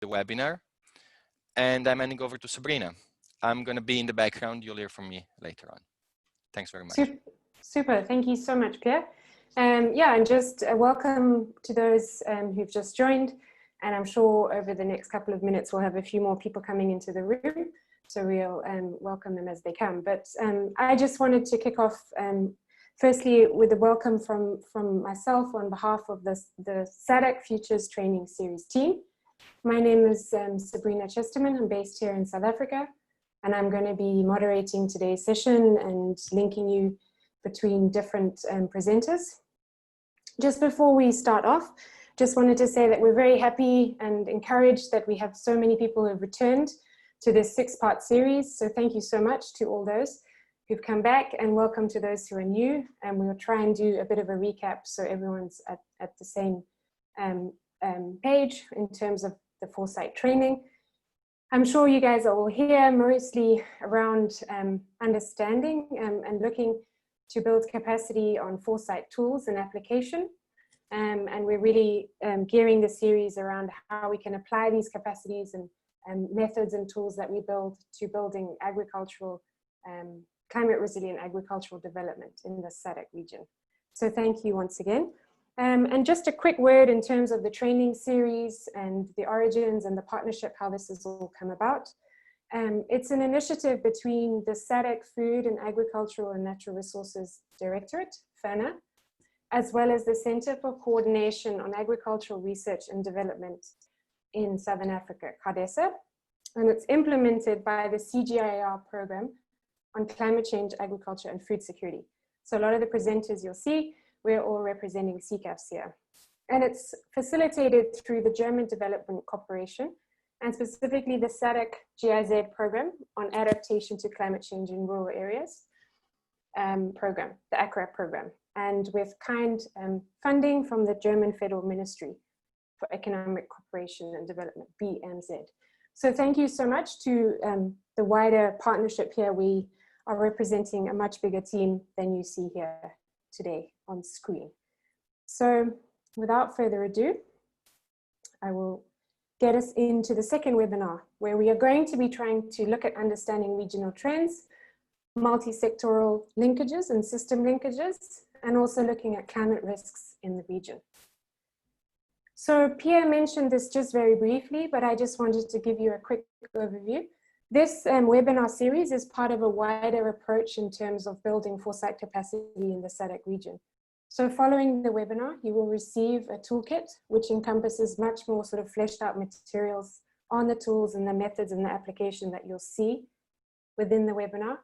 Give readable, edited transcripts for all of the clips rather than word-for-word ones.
the webinar. And I'm handing over to Sabrina. I'm going to be in the background. You'll hear from me later on. Thanks very much. Super. Thank you so much, Pierre. Yeah, and just welcome to those who've just joined. And I'm sure over the next couple of minutes, we'll have a few more people coming into the room. So we'll welcome them as they come. But I just wanted to kick off firstly with a welcome from myself on behalf of the SADC Futures Training Series team. My name is Sabrina Chesterman. I'm based here in South Africa, and I'm going to be moderating today's session and linking you between different presenters. Just before we start off, just wanted to say that we're very happy and encouraged that we have so many people who have returned to this 6-part series. So thank you so much to all those who've come back, and welcome to those who are new. And we'll try and do a bit of a recap so everyone's at the same page in terms of the Foresight training. I'm sure you guys are all here mostly around understanding and looking to build capacity on Foresight tools and application. And we're really gearing the series around how we can apply these capacities and methods and tools that we build to building agricultural, climate resilient agricultural development in the SADC region. So thank you once again. And just a quick word in terms of the training series and the origins and the partnership, how this has all come about. It's an initiative between the SADC Food and Agricultural and Natural Resources Directorate, FANA, as well as the Center for Coordination on Agricultural Research and Development in Southern Africa, CADESA, and it's implemented by the CGIAR program on climate change, agriculture, and food security. So a lot of the presenters you'll see, we're all representing CCAFs here. And it's facilitated through the German Development Corporation, and specifically the SADC GIZ program on adaptation to climate change in rural areas program, the ACRA program, and with kind funding from the German Federal Ministry for Economic Cooperation and Development, BMZ. So thank you so much to the wider partnership here. We are representing a much bigger team than you see here today on screen. So without further ado, I will get us into the second webinar, where we are going to be trying to look at understanding regional trends, multi-sectoral linkages and system linkages, and also looking at climate risks in the region. So Pierre mentioned this just very briefly, but I just wanted to give you a quick overview. This webinar series is part of a wider approach in terms of building Foresight capacity in the SADC region. So following the webinar, you will receive a toolkit, which encompasses much more sort of fleshed out materials on the tools and the methods and the application that you'll see within the webinar.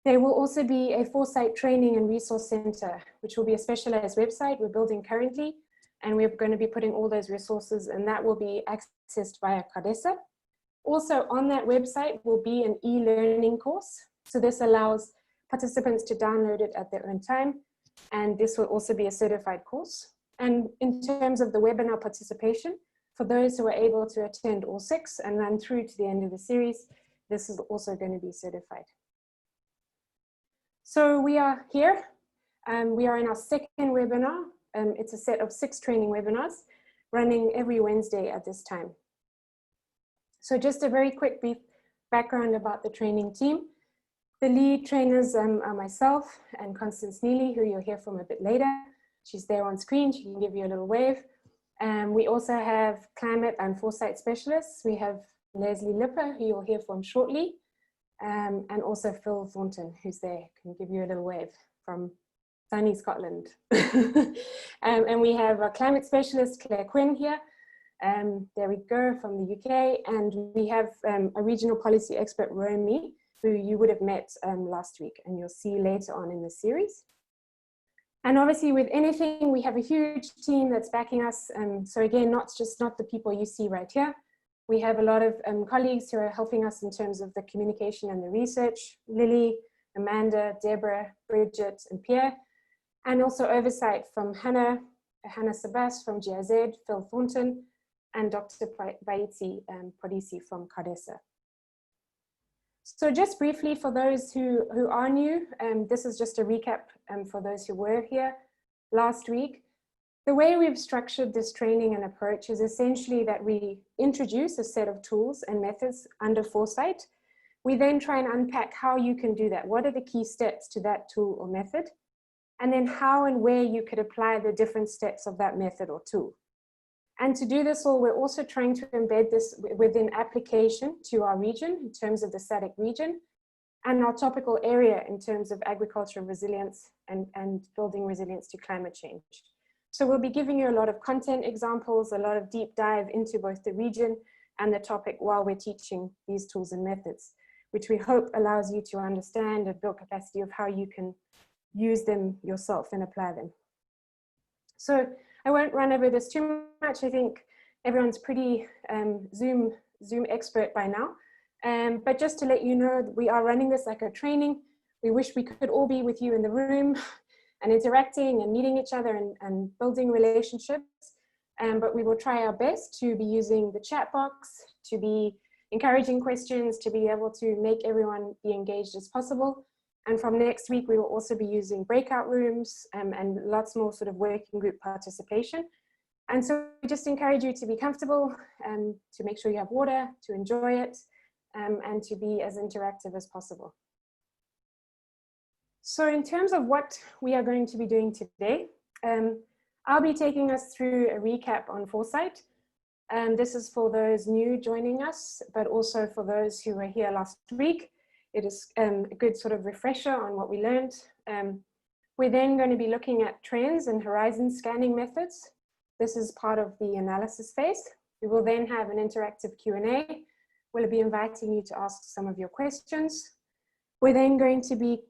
There will also be a Foresight Training and Resource Center, which will be a specialized website we're building currently. And we're going to be putting all those resources, and that will be accessed via CADESA. Also on that website will be an e-learning course. So this allows participants to download it at their own time. And this will also be a certified course. And in terms of the webinar participation, for those who are able to attend all 6 and run through to the end of the series, this is also going to be certified. So we are here. We are in our second webinar. It's a set of 6 training webinars running every Wednesday at this time. So just a very quick brief background about the training team. The lead trainers are myself and Constance Neely, who you'll hear from a bit later. She's there on screen, she can give you a little wave. We also have climate and foresight specialists. We have Leslie Lipper, who you'll hear from shortly, and also Phil Thornton, who's there, can give you a little wave from sunny Scotland. And we have a climate specialist, Claire Quinn, here. There we go, from the UK. And we have a regional policy expert, Romy, who you would have met last week, and you'll see later on in the series. And obviously with anything, we have a huge team that's backing us. So again, not the people you see right here. We have a lot of colleagues who are helping us in terms of the communication and the research. Lily, Amanda, Deborah, Bridget, and Pierre. And also oversight from Hannah Sabas from GIZ, Phil Thornton, and Dr. Baitsi Podisi from CADESA. So just briefly for those who are new, this is just a recap for those who were here last week. The way we've structured this training and approach is essentially that we introduce a set of tools and methods under Foresight. We then try and unpack how you can do that. What are the key steps to that tool or method? And then how and where you could apply the different steps of that method or tool. And to do this all, we're also trying to embed this within application to our region in terms of the SADC region and our topical area in terms of agricultural resilience and building resilience to climate change. So we'll be giving you a lot of content examples, a lot of deep dive into both the region and the topic while we're teaching these tools and methods, which we hope allows you to understand and build capacity of how you can use them yourself and apply them. So I won't run over this too much. I think everyone's pretty Zoom expert by now. But just to let you know, we are running this like a training. We wish we could all be with you in the room and interacting and meeting each other and building relationships. But we will try our best to be using the chat box, to be encouraging questions, to be able to make everyone be engaged as possible. And from next week, we will also be using breakout rooms and lots more sort of working group participation. And so we just encourage you to be comfortable, to make sure you have water, to enjoy it, and to be as interactive as possible. So in terms of what we are going to be doing today, I'll be taking us through a recap on Foresight. This is for those new joining us, but also for those who were here last week. It is a good sort of refresher on what we learned. We're then going to be looking at trends and horizon scanning methods. This is part of the analysis phase. We will then have an interactive Q&A. We'll be inviting you to ask some of your questions. We're then going to be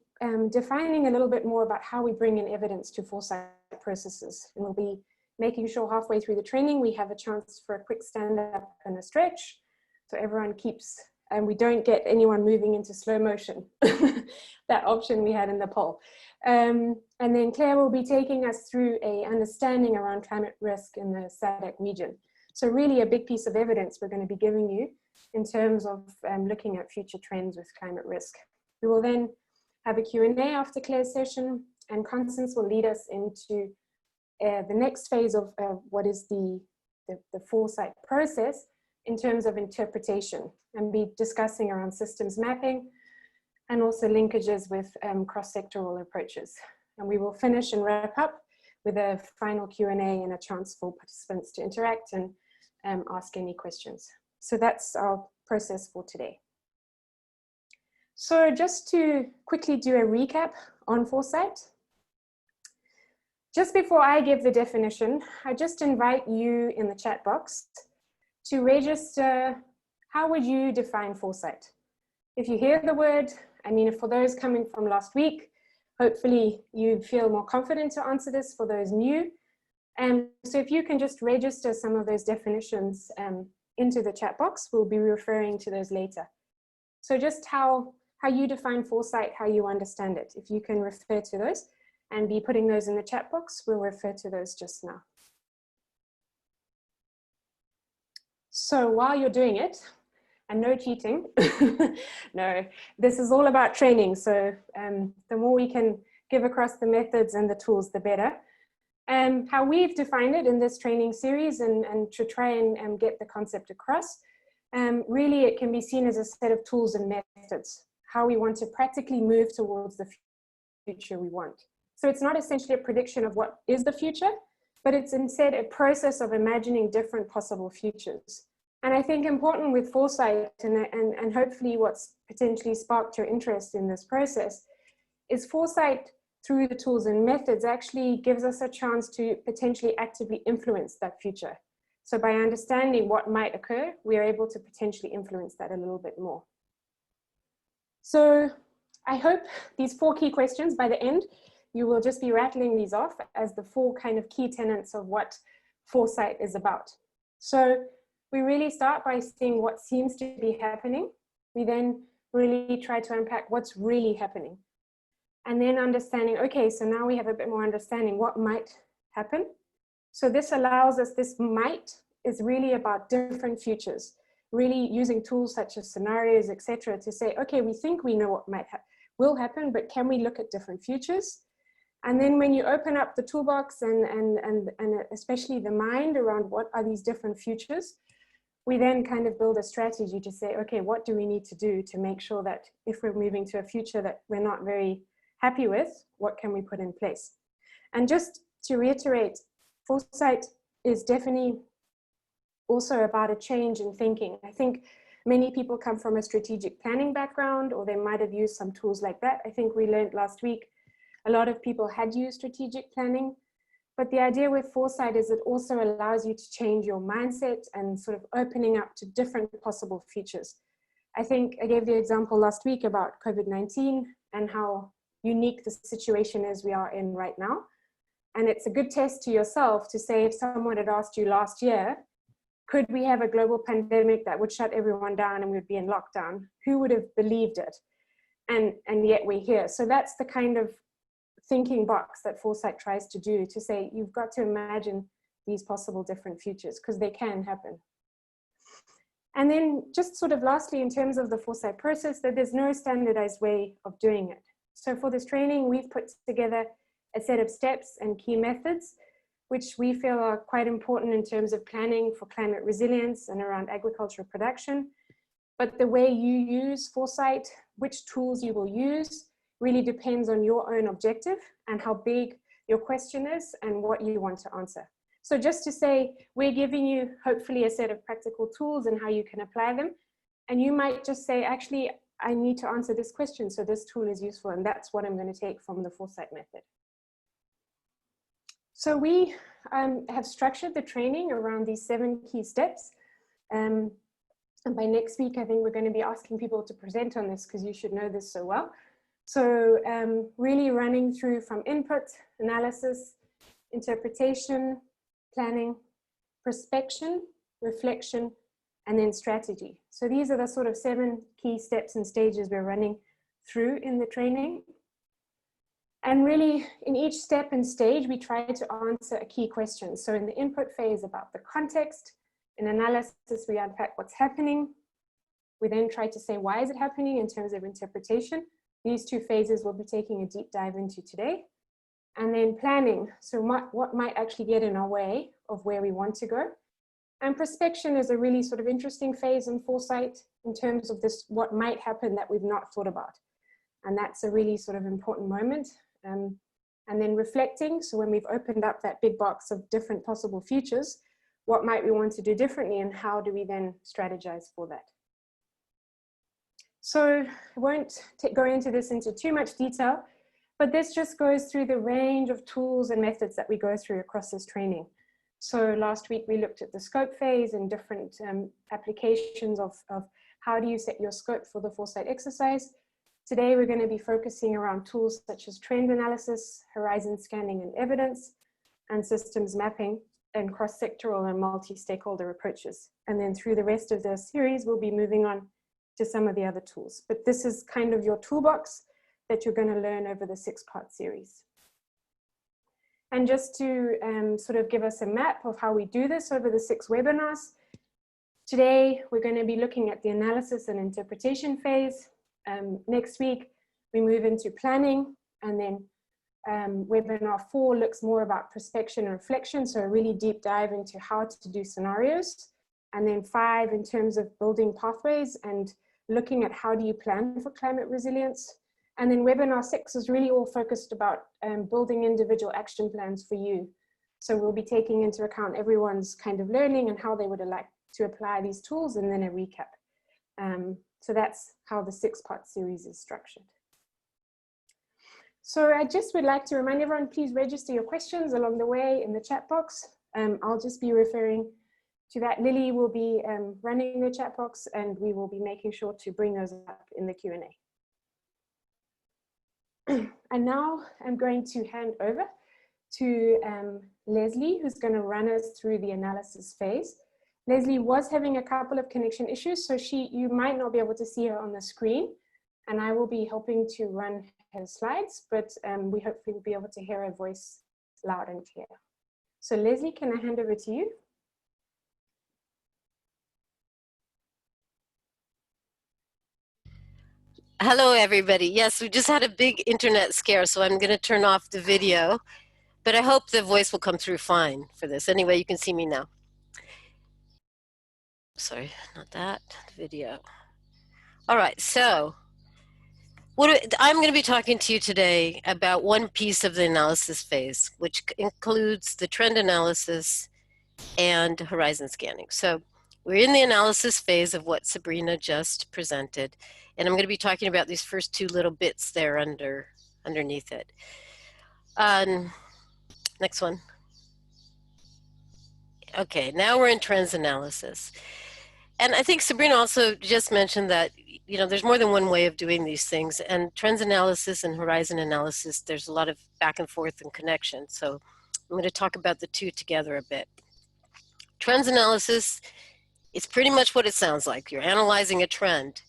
defining a little bit more about how we bring in evidence to Foresight processes. And we'll be making sure halfway through the training, we have a chance for a quick stand up and a stretch. So everyone keeps, and we don't get anyone moving into slow motion, that option we had in the poll. And then Claire will be taking us through a understanding around climate risk in the SADC region. So really a big piece of evidence we're going to be giving you in terms of looking at future trends with climate risk. We will then have a Q&A after Claire's session, and Constance will lead us into the next phase of what is the Foresight process in terms of interpretation, and be discussing around systems mapping and also linkages with cross-sectoral approaches. And we will finish and wrap up with a final Q&A and a chance for participants to interact and ask any questions. So that's our process for today. So just to quickly do a recap on Foresight. Just before I give the definition, I just invite you in the chat box to register, how would you define Foresight? If you hear the word, I mean, for those coming from last week, hopefully you feel more confident to answer this. For those new, so if you can just register some of those definitions into the chat box, we'll be referring to those later. So just how you define Foresight, how you understand it. If you can refer to those and be putting those in the chat box, we'll refer to those just now. So while you're doing it, and no cheating, no, this is all about training. So the more we can give across the methods and the tools, the better. How we've defined it in this training series and to try and get the concept across, really it can be seen as a set of tools and methods, how we want to practically move towards the future we want. So it's not essentially a prediction of what is the future, but it's instead a process of imagining different possible futures. And I think important with Foresight and hopefully what's potentially sparked your interest in this process is Foresight through the tools and methods actually gives us a chance to potentially actively influence that future. So by understanding what might occur, we are able to potentially influence that a little bit more. So I hope these 4 key questions by the end, you will just be rattling these off as the 4 kind of key tenets of what Foresight is about. So we really start by seeing what seems to be happening. We then really try to unpack what's really happening. And then understanding, okay, so now we have a bit more understanding what might happen. So this allows us, this might is really about different futures, really using tools such as scenarios, etc., to say, okay, we think we know what will happen, but can we look at different futures? And then when you open up the toolbox and especially the mind around what are these different futures, we then kind of build a strategy to say, okay, what do we need to do to make sure that if we're moving to a future that we're not very happy with, what can we put in place? And just to reiterate, Foresight is definitely also about a change in thinking. I think many people come from a strategic planning background, or they might have used some tools like that. I think we learned last week, a lot of people had used strategic planning, but the idea with Foresight is it also allows you to change your mindset and sort of opening up to different possible futures. I think I gave the example last week about COVID-19 and how unique the situation is we are in right now. And it's a good test to yourself to say, if someone had asked you last year, could we have a global pandemic that would shut everyone down and we'd be in lockdown? Who would have believed it? And yet we're here. So that's the kind of thinking box that Foresight tries to do, to say, you've got to imagine these possible different futures, because they can happen. And then just sort of lastly, in terms of the Foresight process, that there's no standardized way of doing it. So for this training, we've put together a set of steps and key methods, which we feel are quite important in terms of planning for climate resilience and around agricultural production. But the way you use Foresight, which tools you will use, really depends on your own objective and how big your question is and what you want to answer. So just to say, we're giving you hopefully a set of practical tools and how you can apply them. And you might just say, actually, I need to answer this question, so this tool is useful, and that's what I'm going to take from the Foresight method. So we have structured the training around these 7 key steps. And by next week, I think we're going to be asking people to present on this, because you should know this so well. So really running through from input, analysis, interpretation, planning, prospection, reflection, and then strategy. So these are the sort of 7 key steps and stages we're running through in the training. And really, in each step and stage, we try to answer a key question. So in the input phase, about the context. In analysis, we unpack what's happening. We then try to say, why is it happening in terms of interpretation? These 2 phases we'll be taking a deep dive into today. And then planning, so what might actually get in our way of where we want to go. And prospection is a really sort of interesting phase in Foresight in terms of this, what might happen that we've not thought about. And that's a really sort of important moment. And then reflecting, so when we've opened up that big box of different possible futures, what might we want to do differently, and how do we then strategize for that? So I won't go into this into too much detail, but this just goes through the range of tools and methods that we go through across this training. So last week we looked at the scope phase and different applications of how do you set your scope for the Foresight exercise. Today we're going to be focusing around tools such as trend analysis, horizon scanning and evidence, and systems mapping, and cross-sectoral and multi-stakeholder approaches. And then through the rest of the series, we'll be moving on to some of the other tools. But this is kind of your toolbox that you're going to learn over the 6-part series. And just to sort of give us a map of how we do this over the 6 webinars, today we're going to be looking at the analysis and interpretation phase. Next week, we move into planning, and then webinar 4 looks more about prospection and reflection, so a really deep dive into how to do scenarios. And then 5 in terms of building pathways and looking at how do you plan for climate resilience. And then webinar 6 is really all focused about building individual action plans for you. So we'll be taking into account everyone's kind of learning and how they would like to apply these tools, and then a recap. So that's how the 6-part series is structured. So I just would like to remind everyone, please register your questions along the way in the chat box. I'll just be referring to that. Lily will be running the chat box, and we will be making sure to bring those up in the Q&A. And now I'm going to hand over to Leslie, who's going to run us through the analysis phase. Leslie was having a couple of connection issues, so you might not be able to see her on the screen, and I will be helping to run her slides, but we hopefully will be able to hear her voice loud and clear. So Leslie, can I hand over to you? Hello, everybody. Yes, we just had a big internet scare, so I'm going to turn off the video, but I hope the voice will come through fine for this. Anyway, you can see me now. Sorry, not that, the video. All right, so I'm going to be talking to you today about one piece of the analysis phase, which includes the trend analysis and horizon scanning. So we're in the analysis phase of what Sabrina just presented, and I'm going to be talking about these first two little bits there underneath it. Next one. Okay, now we're in trends analysis. And I think Sabrina also just mentioned that, you know, there's more than one way of doing these things, and trends analysis and horizon analysis, there's a lot of back and forth and connection. So I'm going to talk about the two together a bit. Trends analysis, it's pretty much what it sounds like. You're analyzing a trend.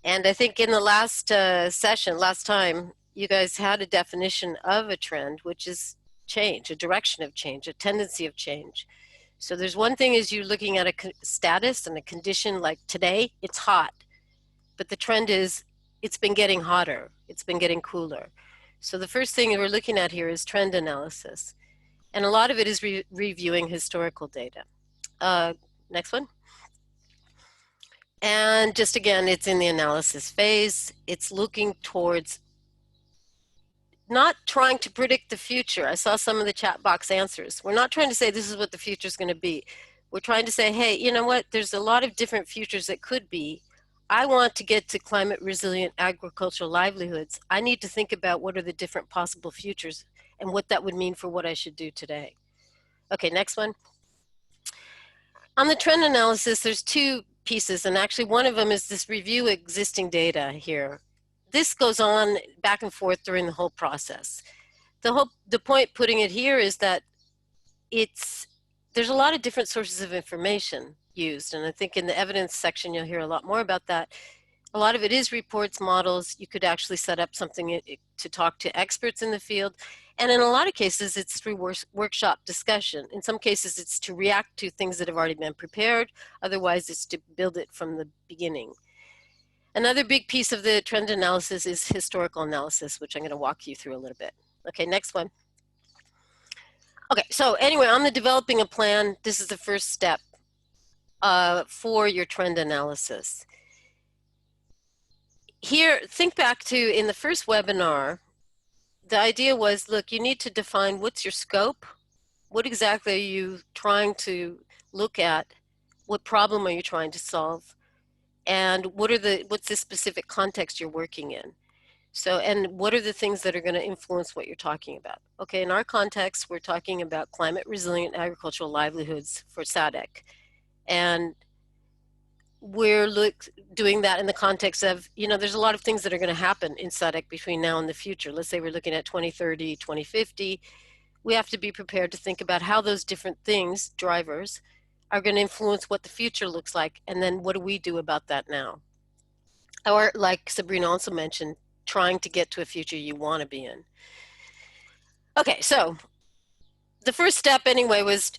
And I think in the last last time, you guys had a definition of a trend, which is change, a direction of change, a tendency of change. So there's one thing is you're looking at a status and a condition, like today, it's hot. But the trend is it's been getting hotter, it's been getting cooler. So the first thing we're looking at here is trend analysis. And a lot of it is reviewing historical data. Next one. And just again, it's in the analysis phase. It's looking towards not trying to predict the future. I saw some of the chat box answers. We're not trying to say this is what the future is going to be. We're trying to say, hey, you know what? There's a lot of different futures that could be. I want to get to climate resilient agricultural livelihoods. I need to think about what are the different possible futures and what that would mean for what I should do today. Okay, next one. On the trend analysis, there's two pieces, and actually one of them is this review existing data here. This goes on back and forth during the whole process. The point putting it here is that there's a lot of different sources of information used, and I think in the evidence section you'll hear a lot more about that. A lot of it is reports, models. You could actually set up something to talk to experts in the field, and in a lot of cases it's through workshop discussion. In some cases it's to react to things that have already been prepared, otherwise it's to build it from the beginning. Another big piece of the trend analysis is historical analysis, which I'm going to walk you through a little bit. Okay, next one. Okay, so anyway, on the developing a plan, this is the first step for your trend analysis. Here, think back to in the first webinar, the idea was, look, you need to define what's your scope, what exactly are you trying to look at, what problem are you trying to solve, and what's the specific context you're working in. So, and what are the things that are going to influence what you're talking about? Okay, in our context, we're talking about climate resilient agricultural livelihoods for SADC. And we're doing that in the context of, you know, there's a lot of things that are going to happen in SADC between now and the future. Let's say we're looking at 2030, 2050. We have to be prepared to think about how those different things, drivers, are going to influence what the future looks like, and then what do we do about that now? Or, like Sabrina also mentioned, trying to get to a future you want to be in. Okay, so the first step anyway was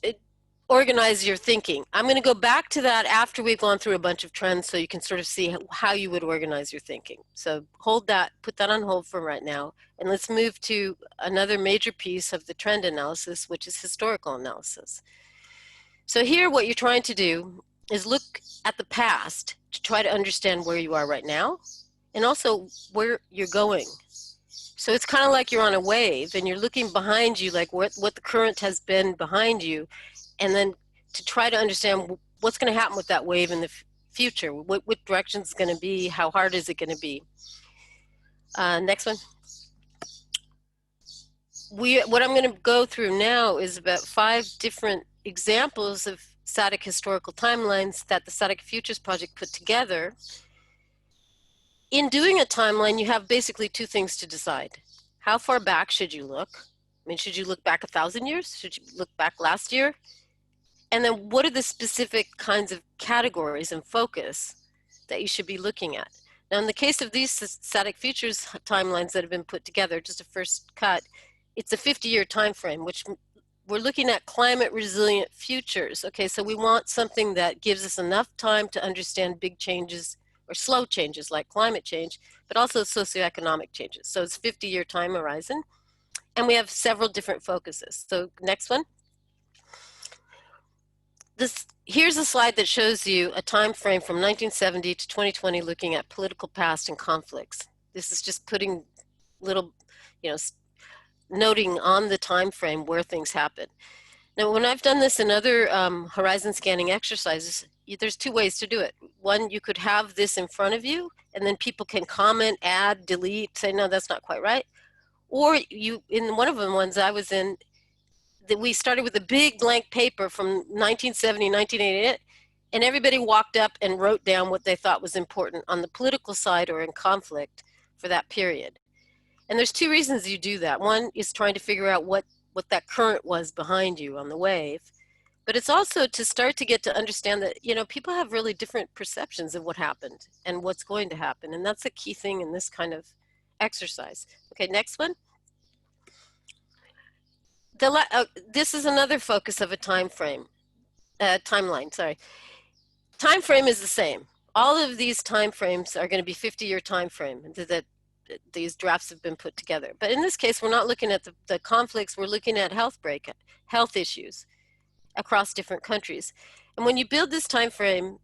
organize your thinking. I'm going to go back to that after we've gone through a bunch of trends so you can sort of see how you would organize your thinking. So hold that, put that on hold for right now, and let's move to another major piece of the trend analysis, which is historical analysis. So here what you're trying to do is look at the past to try to understand where you are right now and also where you're going. So it's kind of like you're on a wave and you're looking behind you, like what the current has been behind you, and then to try to understand what's going to happen with that wave in the future. What direction it's going to be, how hard is it going to be. Next one. What I'm going to go through now is about 5 different examples of SADC historical timelines that the SADC Futures Project put together. In doing a timeline, you have basically 2 things to decide. How far back should you look? I mean, should you look back 1,000 years? Should you look back last year? And then what are the specific kinds of categories and focus that you should be looking at? Now, in the case of these SADC Futures timelines that have been put together, just a first cut, it's a 50-year time frame, which we're looking at climate resilient futures. Okay, so we want something that gives us enough time to understand big changes or slow changes like climate change, but also socioeconomic changes. So it's 50-year time horizon. And we have several different focuses. So next one. Here's a slide that shows you a time frame from 1970 to 2020 looking at political past and conflicts. This is just putting little, noting on the time frame where things happen. Now, when I've done this in other horizon scanning exercises, there's two ways to do it. One, you could have this in front of you, and then people can comment, add, delete, say, no, that's not quite right. Or in one of the ones I was in, that we started with a big blank paper from 1970, 1988, and everybody walked up and wrote down what they thought was important on the political side or in conflict for that period. And there's two reasons you do that. One is trying to figure out what that current was behind you on the wave. But it's also to start to get to understand that, people have really different perceptions of what happened and what's going to happen. And that's a key thing in this kind of exercise. Okay, next one. This is another focus of a timeline, sorry. Time frame is the same. All of these time frames are going to be 50-year time frame that these drafts have been put together. But in this case, we're not looking at the conflicts, we're looking at health issues across different countries. And when you build this time frame,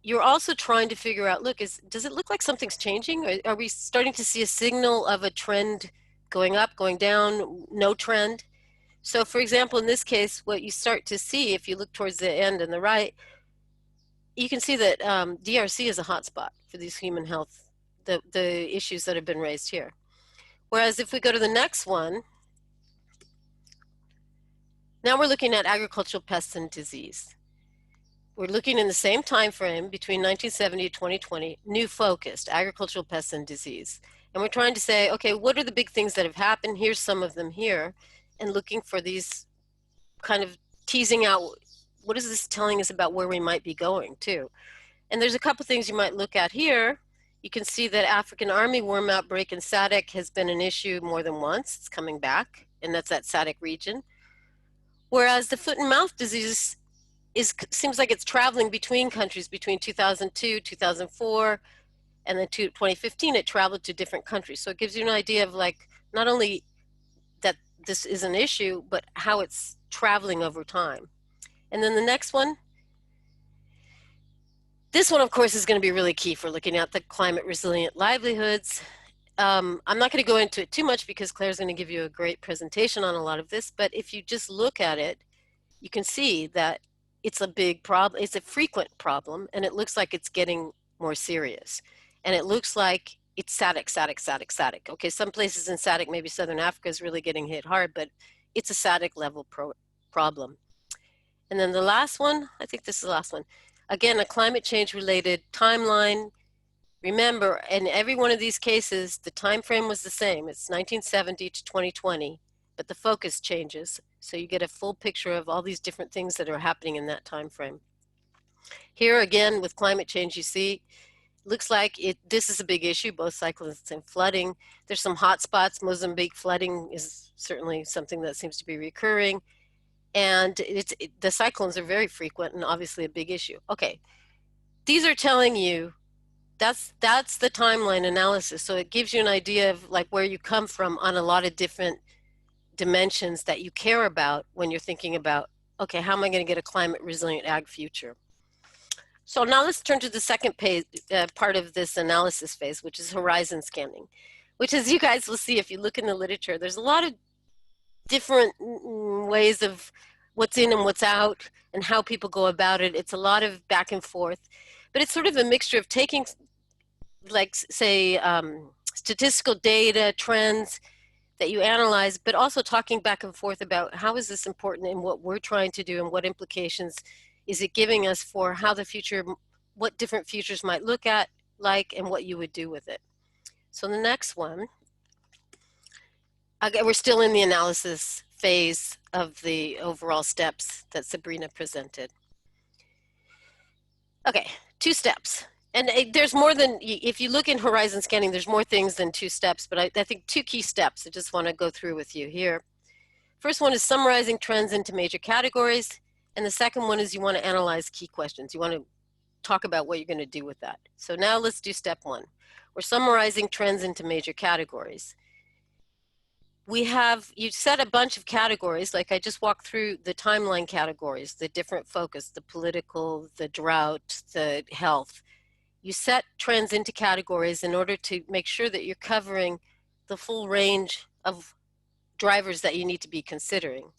you're also trying to figure out, does it look like something's changing? Or are we starting to see a signal of a trend going up, going down, no trend? So for example, in this case, what you start to see, if you look towards the end and the right, you can see that DRC is a hotspot for these human health, the issues that have been raised here. Whereas if we go to the next one, now we're looking at agricultural pests and disease. We're looking in the same time frame between 1970 and 2020, new focused, agricultural pests and disease. And we're trying to say, okay, what are the big things that have happened? Here's some of them here. And looking for these, kind of teasing out, what is this telling us about where we might be going too? And there's a couple things you might look at here. You can see that African armyworm outbreak in SADC has been an issue more than once. It's coming back, and that's that SADC region. Whereas the foot and mouth disease seems like it's traveling between countries between 2002, 2004, and then 2015, it traveled to different countries. So it gives you an idea of not only that this is an issue, but how it's traveling over time. And then the next one. This one, of course, is going to be really key for looking at the climate resilient livelihoods. I'm not going to go into it too much because Claire's going to give you a great presentation on a lot of this, but if you just look at it, you can see that it's a big problem, it's a frequent problem, and it looks like it's getting more serious. And it looks like it's SADC. Okay, some places in SADC, maybe Southern Africa is really getting hit hard, but it's a SADC level problem. And then the last one, I think this is the last one. Again, a climate change related timeline. Remember, in every one of these cases, the time frame was the same. It's 1970 to 2020, but the focus changes. So you get a full picture of all these different things that are happening in that time frame. Here again, with climate change, you see, looks like this is a big issue, both cyclones and flooding. There's some hot spots. Mozambique flooding is certainly something that seems to be recurring. And the cyclones are very frequent and obviously a big issue. Okay, these are telling you that's the timeline analysis. So it gives you an idea of where you come from on a lot of different dimensions that you care about when you're thinking about, okay, how am I going to get a climate resilient ag future? So now let's turn to the second page, part of this analysis phase, which is horizon scanning, which, as you guys will see if you look in the literature, there's a lot of different ways of what's in and what's out and how people go about it. It's a lot of back and forth, but it's sort of a mixture of taking, say, statistical data, trends that you analyze, but also talking back and forth about how is this important in what we're trying to do and what implications is it giving us for how the future, what different futures might look like and what you would do with it. So the next one, we're still in the analysis phase of the overall steps that Sabrina presented. Okay, 2 steps. And there's more than, if you look in horizon scanning, there's more things than 2 steps, but I think 2 key steps I just want to go through with you here. First one is summarizing trends into major categories. And the second one is you want to analyze key questions. You want to talk about what you're going to do with that. So now let's do step one. We're summarizing trends into major categories. You set a bunch of categories, like I just walked through the timeline categories, the different focus, the political, the drought, the health. You set trends into categories in order to make sure that you're covering the full range of drivers that you need to be considering.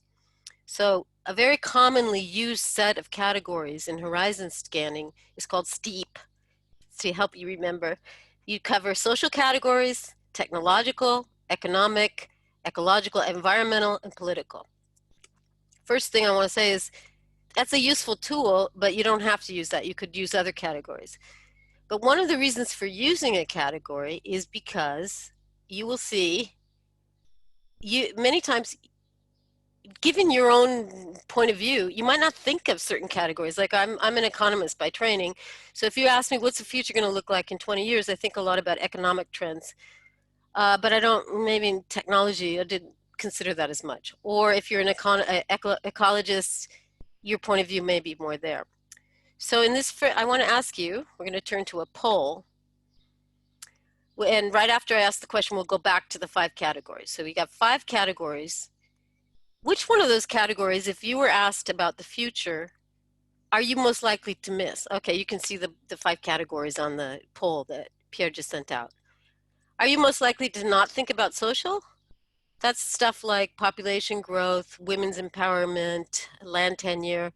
So a very commonly used set of categories in horizon scanning is called STEEP, to help you remember. You cover social categories, technological, economic, ecological, environmental, and political. First thing I want to say is that's a useful tool, but you don't have to use that. You could use other categories. But one of the reasons for using a category is because you will see, many times, given your own point of view, you might not think of certain categories. Like I'm an economist by training. So if you ask me what's the future going to look like in 20 years, I think a lot about economic trends. But I don't, maybe in technology, I didn't consider that as much. Or if you're an ecologist, your point of view may be more there. So in this, I want to ask you, we're going to turn to a poll. And right after I ask the question, we'll go back to the 5 categories. So we got 5 categories. Which one of those categories, if you were asked about the future, are you most likely to miss? Okay, you can see the 5 categories on the poll that Pierre just sent out. Are you most likely to not think about social? That's stuff like population growth, women's empowerment, land tenure.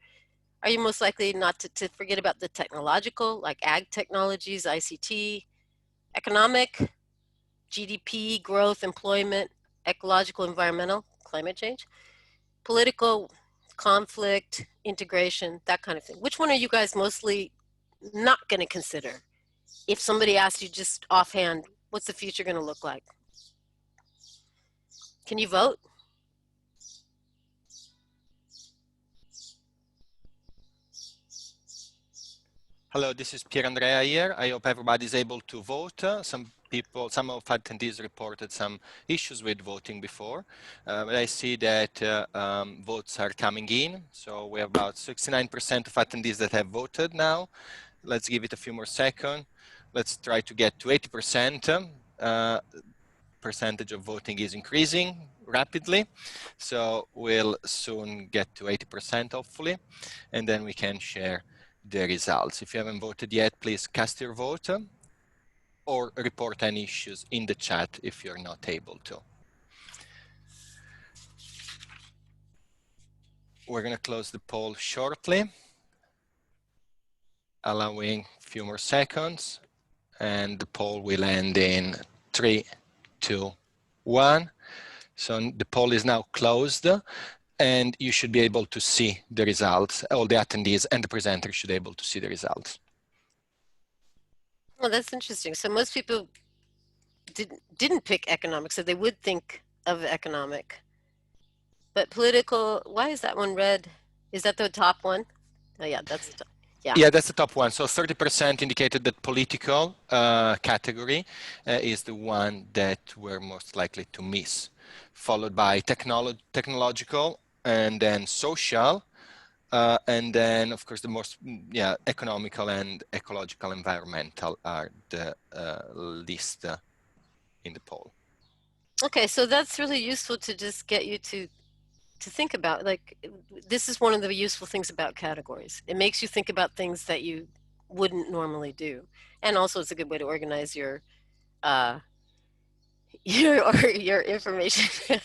Are you most likely not to forget about the technological, like ag technologies, ICT, economic, GDP, growth, employment, ecological, environmental, climate change, political, conflict, integration, that kind of thing? Which one are you guys mostly not going to consider? If somebody asked you just offhand, what's the future going to look like? Can you vote? Hello, this is Pier Andrea here. I hope everybody's able to vote. Some of attendees reported some issues with voting before, but I see that votes are coming in. So we have about 69% of attendees that have voted now. Let's give it a few more seconds. Let's try to get to 80%. Percentage of voting is increasing rapidly. So we'll soon get to 80%, hopefully, and then we can share the results. If you haven't voted yet, please cast your vote or report any issues in the chat if you're not able to. We're going to close the poll shortly, allowing a few more seconds, and the poll will end in 3, 2, 1. So the poll is now closed, and you should be able to see the results. All the attendees and the presenter should be able to see the results. Well, that's interesting. So most people didn't pick economic, so they would think of economic. But political, why is that one red? Is that the top one? Oh yeah, that's the top. Yeah, that's the top one. So 30% indicated that political category is the one that we're most likely to miss, followed by technological, and then social, and then of course the most economical and ecological, environmental are the least in the poll. Okay, so that's really useful to just get you to think about. Like, this is one of the useful things about categories. It makes you think about things that you wouldn't normally do, and also it's a good way to organize your information.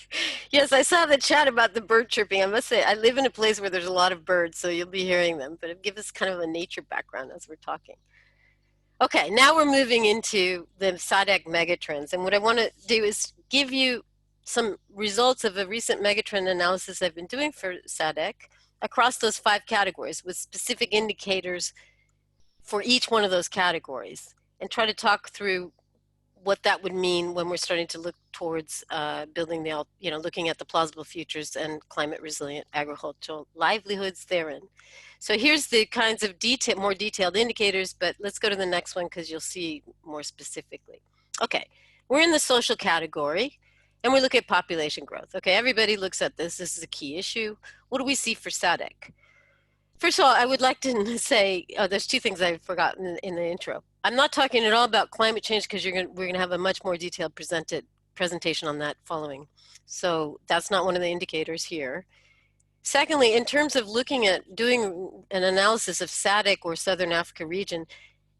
Yes, I saw the chat about the bird chirping. I must say, I live in a place where there's a lot of birds, so you'll be hearing them, but it gives us kind of a nature background as we're talking. Okay, now we're moving into the SADC megatrends, and what I want to do is give you some results of a recent megatrend analysis I've been doing for SADC across those 5 categories with specific indicators for each one of those categories, and try to talk through what that would mean when we're starting to look towards building the, looking at the plausible futures and climate resilient agricultural livelihoods therein. So here's the kinds of more detailed indicators, but let's go to the next one because you'll see more specifically. Okay, we're in the social category and we look at population growth. Okay, everybody looks at this. This is a key issue. What do we see for SADC? First of all, I would like to say, there's two things I forgot in the intro. I'm not talking at all about climate change because we're going to have a much more detailed presentation on that following. So that's not one of the indicators here. Secondly, in terms of looking at doing an analysis of SADC or Southern Africa region,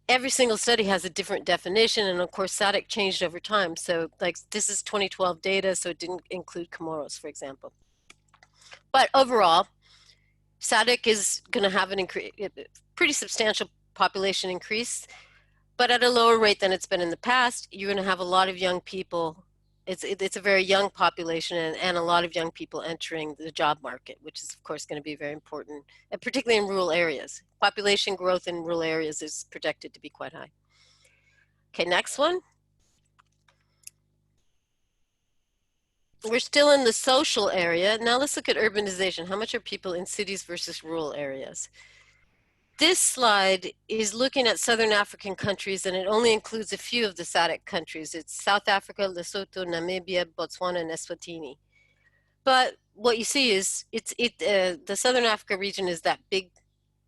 every single study has a different definition, and of course SADC changed over time. So like this is 2012 data, so it didn't include Comoros, for example. But overall, SADC is going to have a pretty substantial population increase, but at a lower rate than it's been in the past. You're going to have a lot of young people. It's a very young population and a lot of young people entering the job market, which is of course going to be very important, and particularly in rural areas. Population growth in rural areas is projected to be quite high. Okay, next one. We're still in the social area. Now let's look at urbanization. How much are people in cities versus rural areas? This slide is looking at Southern African countries, and it only includes a few of the SADC countries. It's South Africa, Lesotho, Namibia, Botswana, and Eswatini. But what you see is the Southern Africa region is that big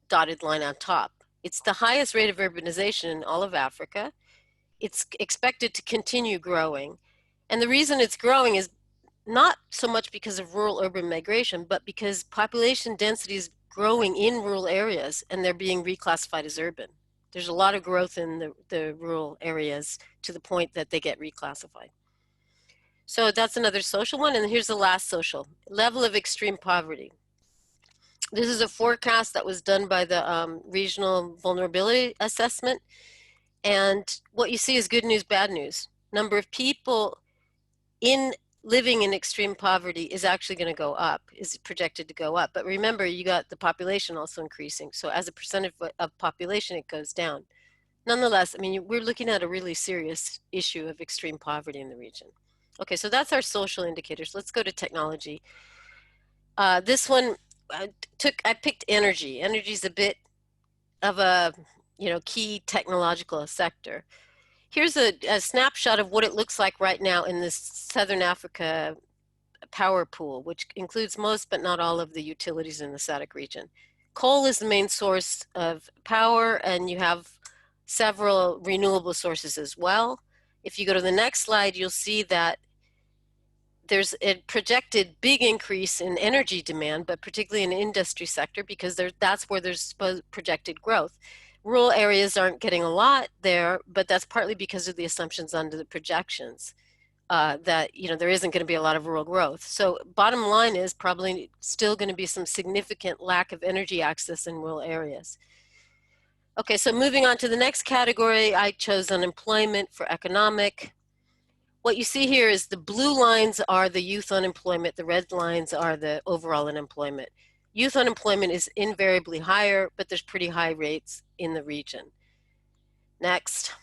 dotted line on top. It's the highest rate of urbanization in all of Africa. It's expected to continue growing. And the reason it's growing is not so much because of rural-urban migration, but because population density is growing in rural areas and they're being reclassified as urban. There's a lot of growth in the rural areas to the point that they get reclassified. So that's another social one. And here's the last social, level of extreme poverty. This is a forecast that was done by the Regional Vulnerability Assessment. And what you see is good news, bad news. Number of people living in extreme poverty is actually going to go up, is projected to go up. But remember, you got the population also increasing. So as a percentage of population, it goes down. Nonetheless, I mean, we're looking at a really serious issue of extreme poverty in the region. Okay, so that's our social indicators. Let's go to technology. This one, I picked energy. Energy is a bit of a key technological sector. Here's a snapshot of what it looks like right now in this Southern Africa power pool, which includes most but not all of the utilities in the SADC region. Coal is the main source of power, and you have several renewable sources as well. If you go to the next slide, you'll see that there's a projected big increase in energy demand, but particularly in the industry sector, because that's where there's projected growth. Rural areas aren't getting a lot there, but that's partly because of the assumptions under the projections that there isn't going to be a lot of rural growth. So bottom line is probably still going to be some significant lack of energy access in rural areas. Okay, so moving on to the next category, I chose unemployment for economic. What you see here is the blue lines are the youth unemployment, the red lines are the overall unemployment. Youth unemployment is invariably higher, but there's pretty high rates in the region. Next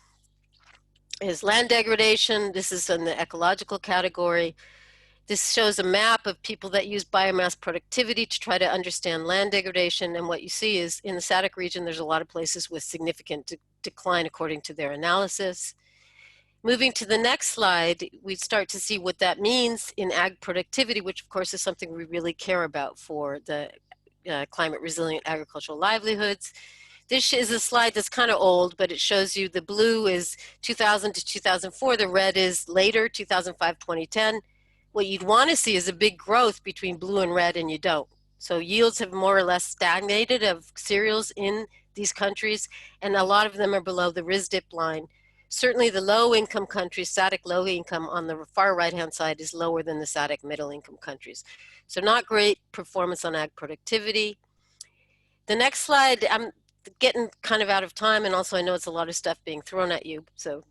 is land degradation. This is in the ecological category. This shows a map of people that use biomass productivity to try to understand land degradation. And what you see is in the SADC region, there's a lot of places with significant decline according to their analysis. Moving to the next slide, we start to see what that means in ag productivity, which of course is something we really care about for the climate resilient agricultural livelihoods. This is a slide that's kind of old, but it shows you the blue is 2000 to 2004, the red is later, 2005, 2010. What you'd want to see is a big growth between blue and red, and you don't. So yields have more or less stagnated of cereals in these countries, and a lot of them are below the RISDIP line. Certainly the low-income countries, SADC low income on the far right-hand side is lower than the SADC middle-income countries. So not great performance on ag productivity. The next slide, I'm getting kind of out of time, and also I know it's a lot of stuff being thrown at you. So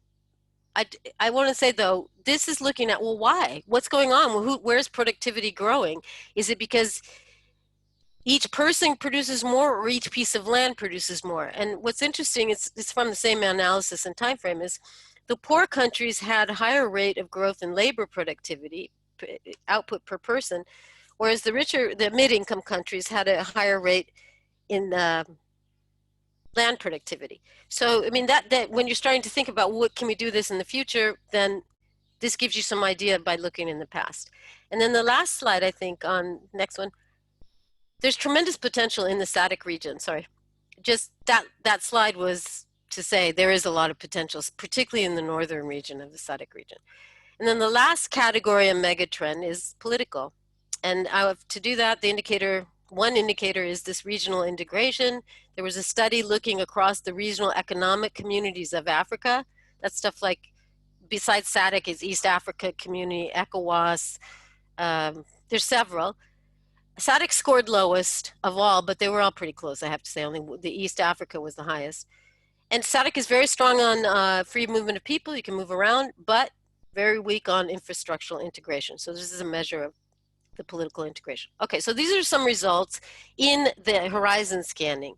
I want to say, though, this is looking at, well, why? What's going on? Well, where's productivity growing? Is it because each person produces more or each piece of land produces more? And what's interesting, it's from the same analysis and time frame, is the poor countries had a higher rate of growth in labor productivity, output per person, whereas the mid-income countries had a higher rate in land productivity. So, I mean, that when you're starting to think about what can we do this in the future, then this gives you some idea by looking in the past. And then the last slide, I think, on next one, there's tremendous potential in the SADC region. Sorry, just that slide was to say there is a lot of potential, particularly in the northern region of the SADC region. And then the last category and megatrend is political. And to do that, one indicator is this regional integration. There was a study looking across the regional economic communities of Africa. That's stuff like, besides SADC, is East Africa Community, ECOWAS. There's several. SADC scored lowest of all, but they were all pretty close, I have to say. Only the East Africa was the highest. And SADC is very strong on free movement of people. You can move around, but very weak on infrastructural integration. So this is a measure of the political integration. Okay, so these are some results in the horizon scanning.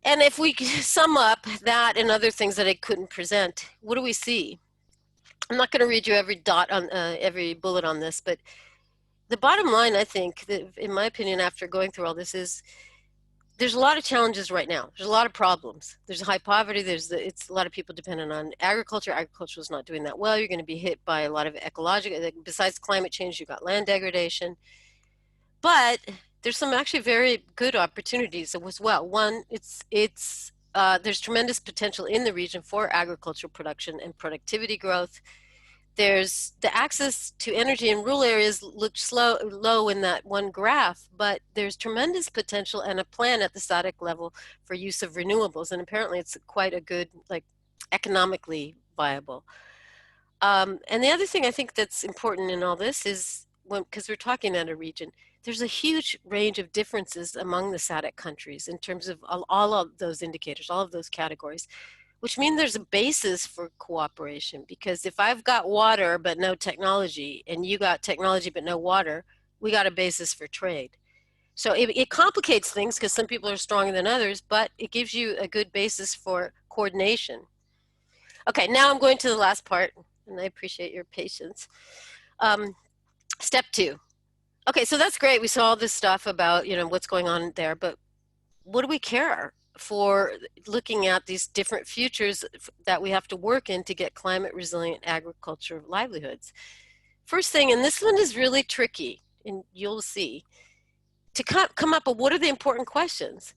And if we sum up that and other things that I couldn't present, what do we see? I'm not going to read you every dot on every bullet on this, but the bottom line, I think, that in my opinion, after going through all this, is there's a lot of challenges right now. There's a lot of problems. There's high poverty. It's a lot of people dependent on agriculture. Agriculture is not doing that well. You're going to be hit by a lot of ecological, besides climate change, you've got land degradation. But there's some actually very good opportunities as well. One, there's tremendous potential in the region for agricultural production and productivity growth. There's the access to energy in rural areas looks low in that one graph, but there's tremendous potential and a plan at the SADC level for use of renewables. And apparently it's quite a good, like, economically viable. And the other thing I think that's important in all this is, because we're talking at a region, there's a huge range of differences among the SADC countries in terms of all of those indicators, all of those categories, which means there's a basis for cooperation. Because if I've got water but no technology, and you got technology but no water, we got a basis for trade. So it complicates things because some people are stronger than others, but it gives you a good basis for coordination. Okay, now I'm going to the last part, and I appreciate your patience. Step 2. Okay, so that's great. We saw all this stuff about, what's going on there, but what do we care for looking at these different futures that we have to work in to get climate resilient agriculture livelihoods? First thing, and this one is really tricky, and you'll see, to come up with what are the important questions.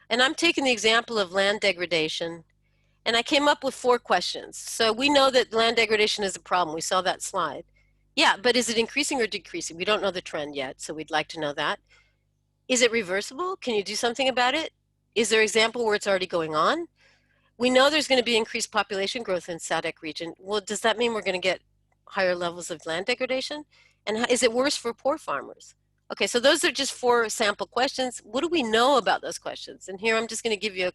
And I'm taking the example of land degradation, and I came up with 4 questions. So we know that land degradation is a problem. We saw that slide. Yeah, but is it increasing or decreasing? We don't know the trend yet, so we'd like to know that. Is it reversible? Can you do something about it? Is there an example where it's already going on? We know there's going to be increased population growth in SADC region. Well, does that mean we're going to get higher levels of land degradation? And is it worse for poor farmers? Okay, so those are just 4 sample questions. What do we know about those questions? And here I'm just going to give you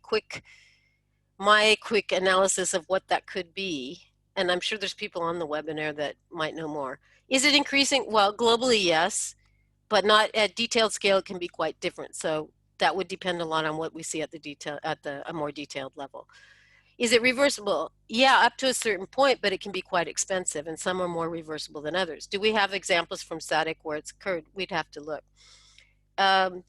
my quick analysis of what that could be. And I'm sure there's people on the webinar that might know more. Is it increasing? Well, globally, yes, but not at detailed scale. It can be quite different. So that would depend a lot on what we see at a more detailed level. Is it reversible? Yeah, up to a certain point, but it can be quite expensive, and some are more reversible than others. Do we have examples from SADC where it's occurred? We'd have to look. And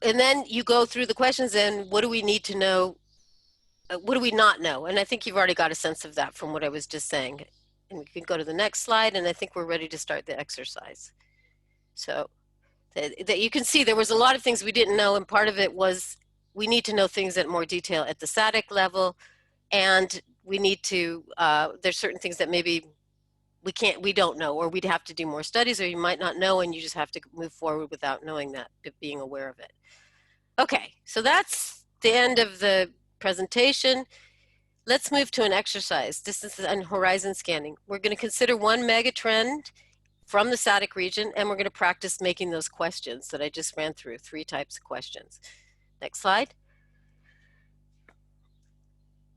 then you go through the questions, and what do we need to know? What do we not know? And I think you've already got a sense of that from what I was just saying. And we can go to the next slide, and I think we're ready to start the exercise. So that you can see there was a lot of things we didn't know, and part of it was we need to know things at more detail at the SADC level, and we need to, there's certain things that maybe we don't know, or we'd have to do more studies, or you might not know, and you just have to move forward without knowing that, being aware of it. Okay, so that's the end of the presentation. Let's move to an exercise. This is on horizon scanning. We're going to consider one mega trend from the SADC region, and we're going to practice making those questions that I just ran through, 3 types of questions. Next slide.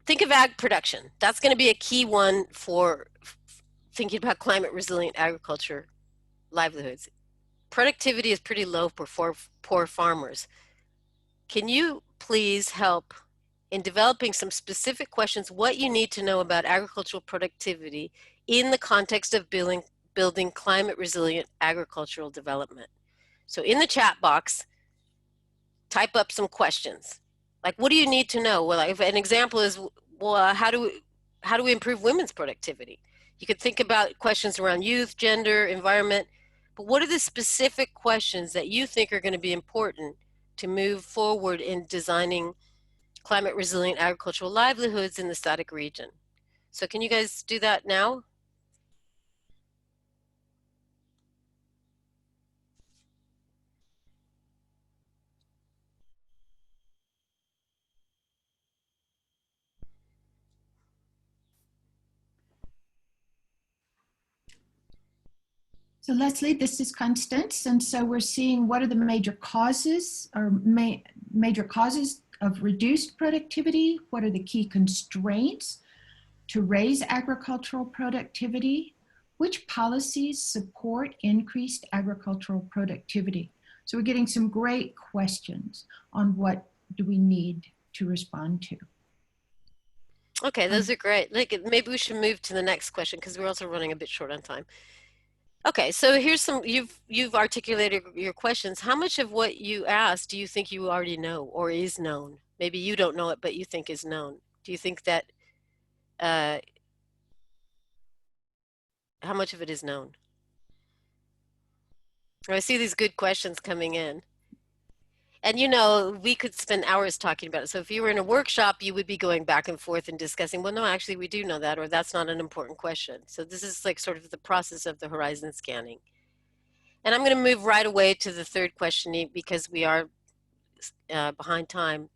Think of ag production. That's going to be a key one for thinking about climate resilient agriculture livelihoods. Productivity is pretty low for poor farmers. Can you please help in developing some specific questions, what you need to know about agricultural productivity in the context of building climate resilient agricultural development? So in the chat box, type up some questions. Like, what do you need to know? Well, if an example is, well, how do we improve women's productivity? You could think about questions around youth, gender, environment, but what are the specific questions that you think are going to be important to move forward in designing climate resilient agricultural livelihoods in the SADC region? So can you guys do that now? So Leslie, this is Constance, and so we're seeing what are the major causes or major causes of reduced productivity, what are the key constraints to raise agricultural productivity, which policies support increased agricultural productivity. So we're getting some great questions on what do we need to respond to. Okay, those are great. Like, maybe we should move to the next question because we're also running a bit short on time. Okay, so here's some, you've articulated your questions. How much of what you asked do you think you already know or is known? Maybe you don't know it, but you think is known. Do you think that, how much of it is known? I see these good questions coming in. And you know, we could spend hours talking about it. So if you were in a workshop, you would be going back and forth and discussing, well, no, actually we do know that, or that's not an important question. So this is like sort of the process of the horizon scanning. And I'm going to move right away to the third question because we are behind time.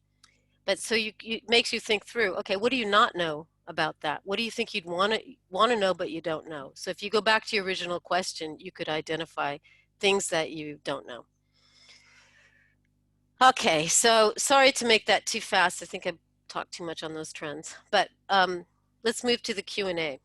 But so it makes you think through, okay, what do you not know about that? What do you think you'd want to know, but you don't know? So if you go back to your original question, you could identify things that you don't know. Okay, so sorry to make that too fast. I think I talked too much on those trends, but let's move to the Q&A.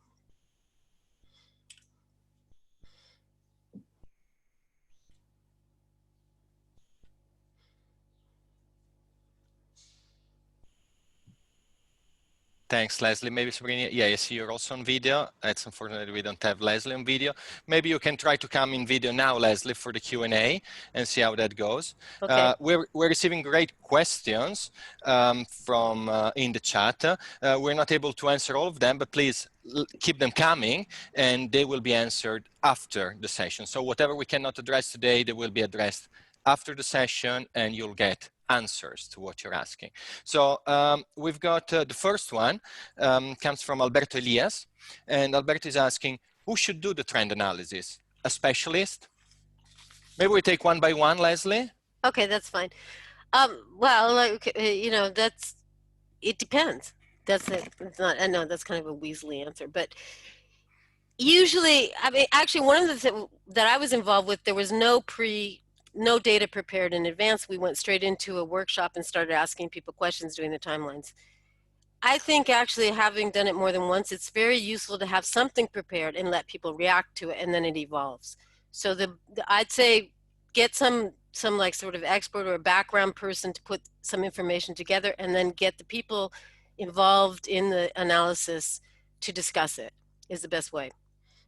Thanks, Leslie. Maybe Sabrina, yeah, I see you're also on video. It's unfortunate we don't have Leslie on video. Maybe you can try to come in video now, Leslie, for the Q&A and see how that goes. Okay. We're receiving great questions from in the chat. We're not able to answer all of them, but please keep them coming and they will be answered after the session. So whatever we cannot address today, they will be addressed after the session and you'll get answers to what you're asking. So we've got the first one comes from Alberto Elias, and Alberto is asking, who should do the trend analysis? A specialist? Maybe we take one by one, Leslie? Okay, that's fine. Well, like, you know, it depends. That's it. It's not, I know that's kind of a Weasley answer, but usually, I mean, actually one of the things that I was involved with, there was no data prepared in advance. We went straight into a workshop and started asking people questions doing the timelines. I think actually having done it more than once, it's very useful to have something prepared and let people react to it, and then it evolves. So I'd say get some like sort of expert or a background person to put some information together and then get the people involved in the analysis to discuss it is the best way.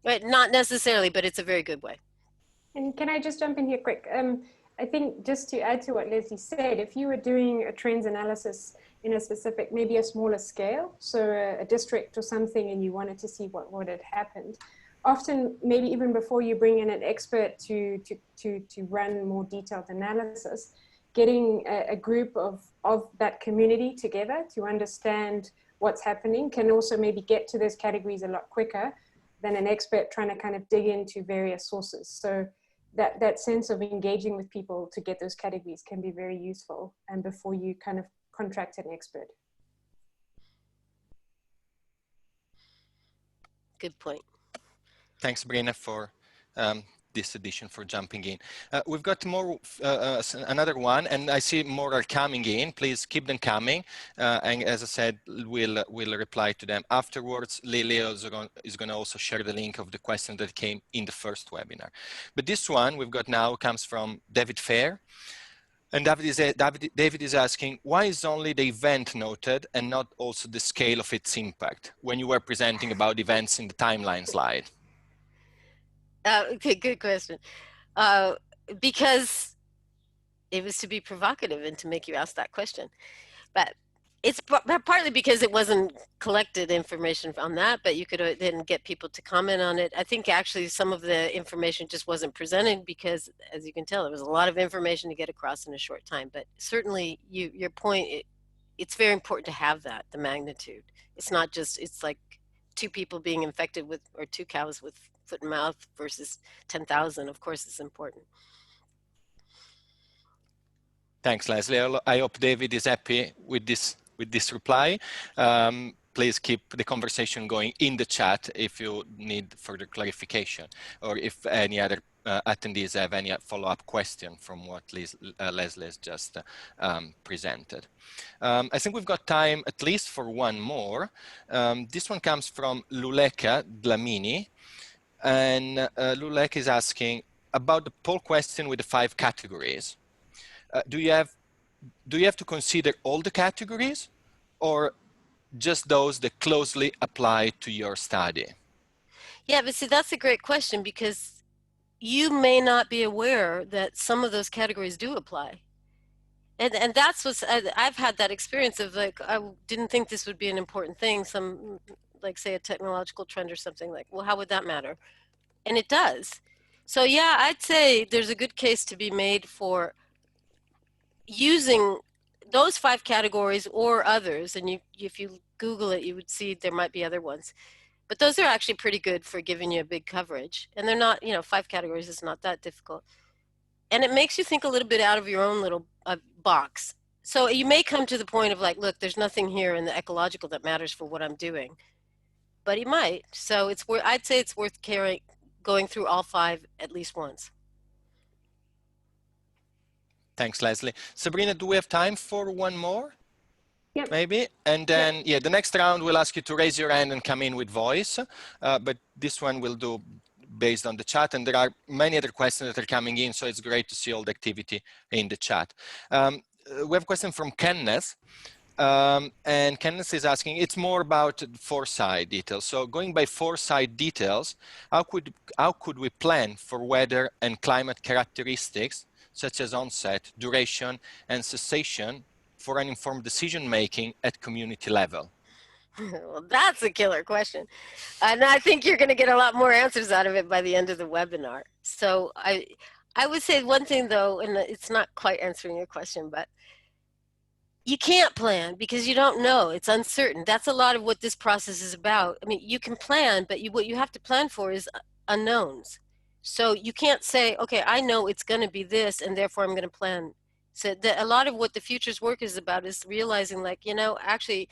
Right? Not necessarily, but it's a very good way. And can I just jump in here quick? I think just to add to what Leslie said, if you were doing a trends analysis in a specific, maybe a smaller scale, so a district or something, and you wanted to see what had happened, often maybe even before you bring in an expert to run more detailed analysis, getting a group of that community together to understand what's happening can also maybe get to those categories a lot quicker than an expert trying to kind of dig into various sources. So that sense of engaging with people to get those categories can be very useful, and before you kind of contract an expert. Good point. Thanks, Sabrina, for this edition, for jumping in. We've got more, another one, and I see more are coming in. Please keep them coming. And as I said, we'll reply to them afterwards. Lily is going to also share the link of the question that came in the first webinar. But this one we've got now comes from David Fair. And David is asking, why is only the event noted and not also the scale of its impact when you were presenting about events in the timeline slide? Okay, good question. Because it was to be provocative and to make you ask that question. But It's partly because it wasn't collected information on that, but you could then get people to comment on it. I think actually some of the information just wasn't presented because, as you can tell, there was a lot of information to get across in a short time. But certainly, your point, it's very important to have that, the magnitude. It's not just, it's like 2 people being infected with, or 2 cows with foot and mouth versus 10,000. Of course, it's important. Thanks, Leslie. I hope David is happy with this reply. Please keep the conversation going in the chat if you need further clarification, or if any other attendees have any follow-up question from what Leslie has just presented. I think we've got time at least for one more. This one comes from Luleka Dlamini, and Luleka is asking about the poll question with the 5 categories. Do you have to consider all the categories, or just those that closely apply to your study? Yeah, but see, that's a great question, because you may not be aware that some of those categories do apply. And that's what's, I've had that experience of, like, I didn't think this would be an important thing. Some, like, say a technological trend or something, like, well, how would that matter? And it does. So yeah, I'd say there's a good case to be made for using those 5 categories or others, and if you Google it, you would see there might be other ones, but those are actually pretty good for giving you a big coverage, and they're not, 5 categories is not that difficult, and it makes you think a little bit out of your own little box. So you may come to the point of, like, look, there's nothing here in the ecological that matters for what I'm doing, but you might. So I'd say it's worth going through all 5 at least once. Thanks, Leslie. Sabrina, do we have time for one more? Yep. Maybe? And then, yeah, the next round we'll ask you to raise your hand and come in with voice. But this one we'll do based on the chat. And there are many other questions that are coming in, so it's great to see all the activity in the chat. We have a question from Kenneth. And Kenneth is asking, it's more about foresight details. So going by foresight details, how could we plan for weather and climate characteristics, such as onset, duration, and cessation, for an informed decision-making at community level? Well, that's a killer question. And I think you're going to get a lot more answers out of it by the end of the webinar. So I would say one thing, though, and it's not quite answering your question, but you can't plan because you don't know. It's uncertain. That's a lot of what this process is about. I mean, you can plan, but what you have to plan for is unknowns. So you can't say, okay, I know it's going to be this, and therefore I'm going to plan. So a lot of what the future's work is about is realizing, like, actually,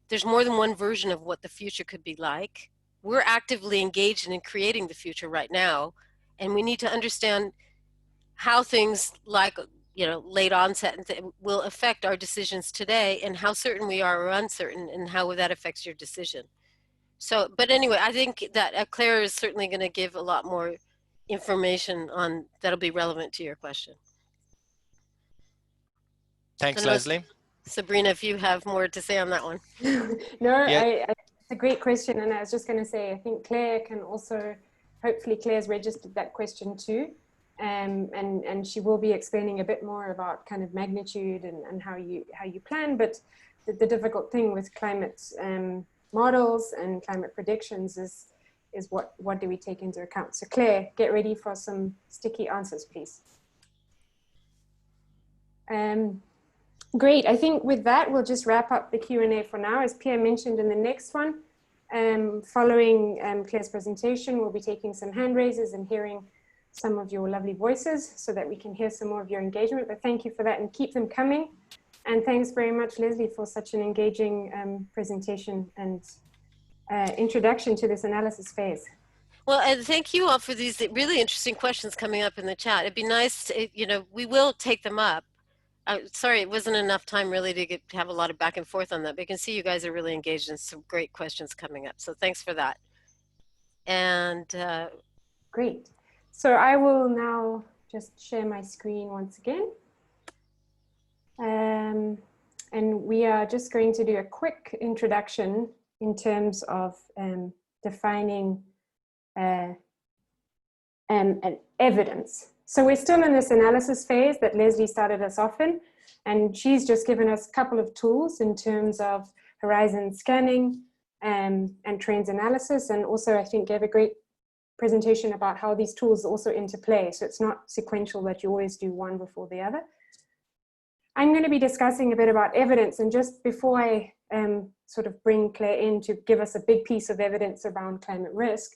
there's more than one version of what the future could be like. We're actively engaged in creating the future right now, and we need to understand how things like, late onset will affect our decisions today, and how certain we are or uncertain, and how that affects your decision. So, but anyway, I think that Claire is certainly going to give a lot more information on that'll be relevant to your question. Thanks, Leslie. Sabrina, if you have more to say on that one. No, Yeah. it's a great question. And I was just going to say, I think Claire can also, hopefully Claire's registered that question too. And she will be explaining a bit more about kind of magnitude and how you plan. But the difficult thing with climate models and climate predictions is what do we take into account? So Claire, get ready for some sticky answers, please. Great. I think with that, we'll just wrap up the Q&A for now. As Pierre mentioned in the next one, following Claire's presentation, we'll be taking some hand raises and hearing some of your lovely voices so that we can hear some more of your engagement. But thank you for that, and keep them coming. And thanks very much, Leslie, for such an engaging presentation and introduction to this analysis phase. Well, and thank you all for these really interesting questions coming up in the chat. It'd be nice to, we will take them up. Sorry, it wasn't enough time really to have a lot of back and forth on that, but you can see you guys are really engaged in some great questions coming up. So thanks for that. And great. So I will now just share my screen once again. And we are just going to do a quick introduction in terms of defining an evidence. So we're still in this analysis phase that Leslie started us off in. And she's just given us a couple of tools in terms of horizon scanning and trends analysis. And also, I think, gave a great presentation about how these tools also interplay. So it's not sequential that you always do one before the other. I'm going to be discussing a bit about evidence. And just before I sort of bring Claire in to give us a big piece of evidence around climate risk,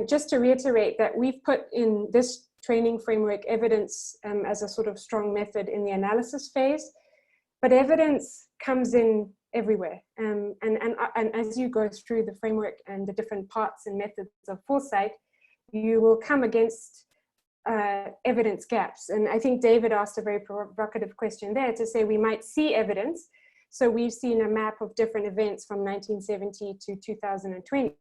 just to reiterate that we've put in this training framework evidence as a sort of strong method in the analysis phase, but evidence comes in everywhere. And as you go through the framework and the different parts and methods of foresight, you will come against evidence gaps. And I think David asked a very provocative question there to say we might see evidence. So we've seen a map of different events from 1970 to 2020.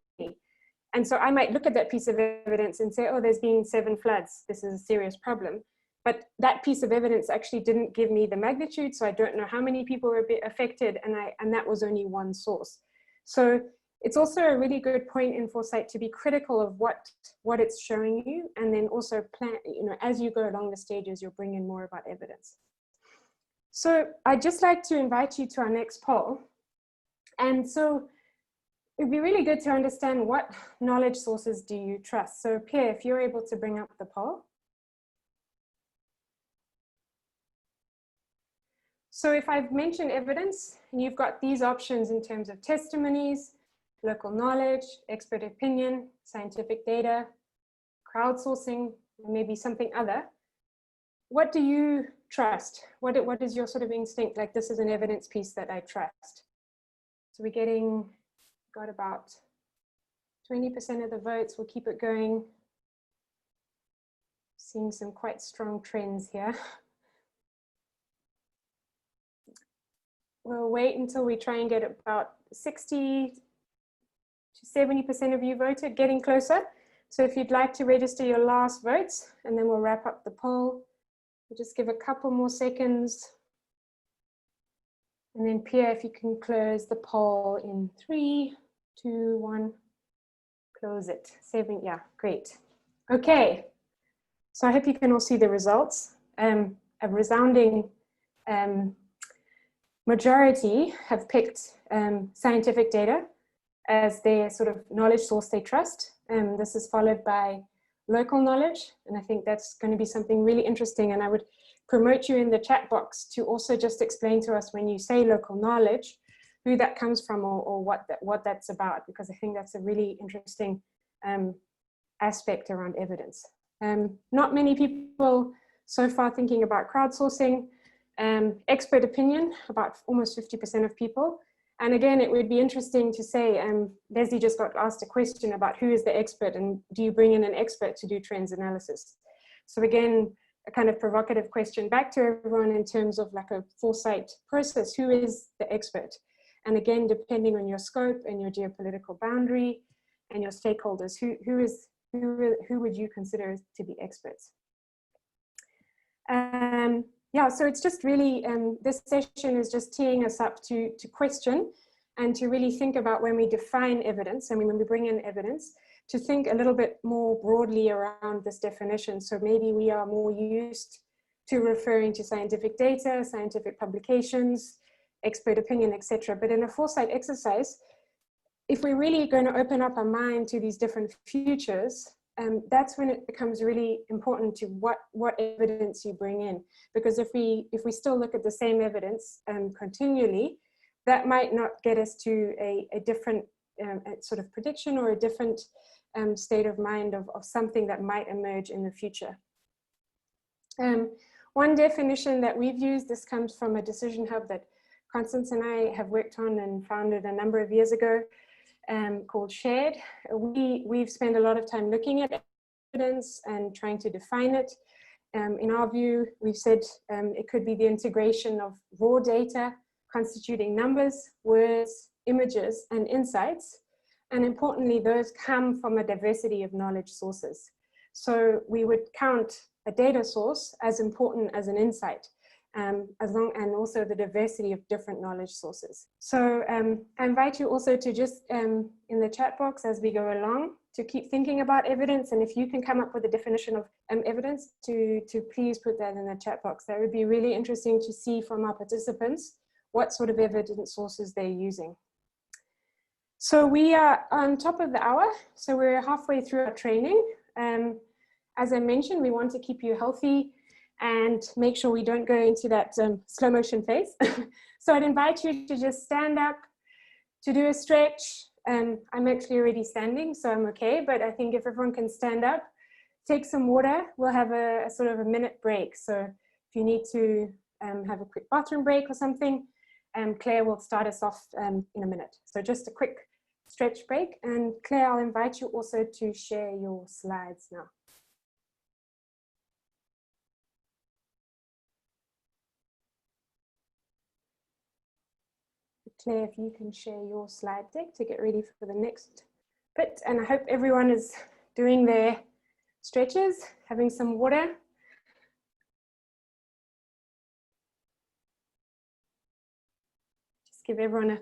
And so I might look at that piece of evidence and say, oh, there's been 7 floods. This is a serious problem. But that piece of evidence actually didn't give me the magnitude. So I don't know how many people were affected. And that was only one source. So it's also a really good point in foresight to be critical of what it's showing you. And then also plan, as you go along the stages, you'll bring in more about evidence. So I'd just like to invite you to our next poll. And so it'd be really good to understand what knowledge sources do you trust. So Pierre, if you're able to bring up the poll. So if I've mentioned evidence, and you've got these options in terms of testimonies, local knowledge, expert opinion, scientific data, crowdsourcing, maybe something other, what do you trust? What is your sort of instinct? Like, this is an evidence piece that I trust. So we're got about 20% of the votes. We'll keep it going. Seeing some quite strong trends here. We'll wait until we try and get about 60 to 70% of you voted, getting closer. So if you'd like to register your last votes, and then we'll wrap up the poll. We'll just give a couple more seconds. And then Pierre, if you can close the poll in 3, 2, 1, close it. 7, yeah, great. Okay, so I hope you can all see the results. A resounding majority have picked scientific data as their sort of knowledge source they trust. This is followed by local knowledge, and I think that's going to be something really interesting. And I would promote you in the chat box to also just explain to us when you say local knowledge, who that comes from or what that's about, because I think that's a really interesting aspect around evidence. Not many people so far thinking about crowdsourcing. Expert opinion, about almost 50% of people. And again, it would be interesting to say, Leslie just got asked a question about who is the expert and do you bring in an expert to do trends analysis? So again, a kind of provocative question back to everyone in terms of like a foresight process, who is the expert? And again, depending on your scope and your geopolitical boundary and your stakeholders, who would you consider to be experts? Yeah, so it's just really, this session is just teeing us up to question and to really think about when we define evidence and when we bring in evidence, to think a little bit more broadly around this definition. So maybe we are more used to referring to scientific data, scientific publications, expert opinion, etc. But in a foresight exercise, if we're really going to open up our mind to these different futures, that's when it becomes really important to what evidence you bring in. Because if we still look at the same evidence continually, that might not get us to a different sort of prediction or a different state of mind of something that might emerge in the future. One definition that we've used, this comes from a decision hub that Constance and I have worked on and founded a number of years ago, called Shared. We've spent a lot of time looking at evidence and trying to define it. In our view, we've said it could be the integration of raw data constituting numbers, words, images, and insights. And importantly, those come from a diversity of knowledge sources. So we would count a data source as important as an insight, and also the diversity of different knowledge sources. So I invite you also to just in the chat box as we go along to keep thinking about evidence. And if you can come up with a definition of evidence, to please put that in the chat box. That would be really interesting to see from our participants what sort of evidence sources they're using. So we are on top of the hour, so we're halfway through our training. As I mentioned, we want to keep you healthy and make sure we don't go into that slow motion phase. So I'd invite you to just stand up, to do a stretch. I'm actually already standing, so I'm okay, but I think if everyone can stand up, take some water, we'll have a sort of a minute break. So if you need to have a quick bathroom break or something, Claire will start us off in a minute. So just a quick stretch break. And Claire, I'll invite you also to share your slides now. Claire, if you can share your slide deck to get ready for the next bit. And I hope everyone is doing their stretches, having some water. Just give everyone a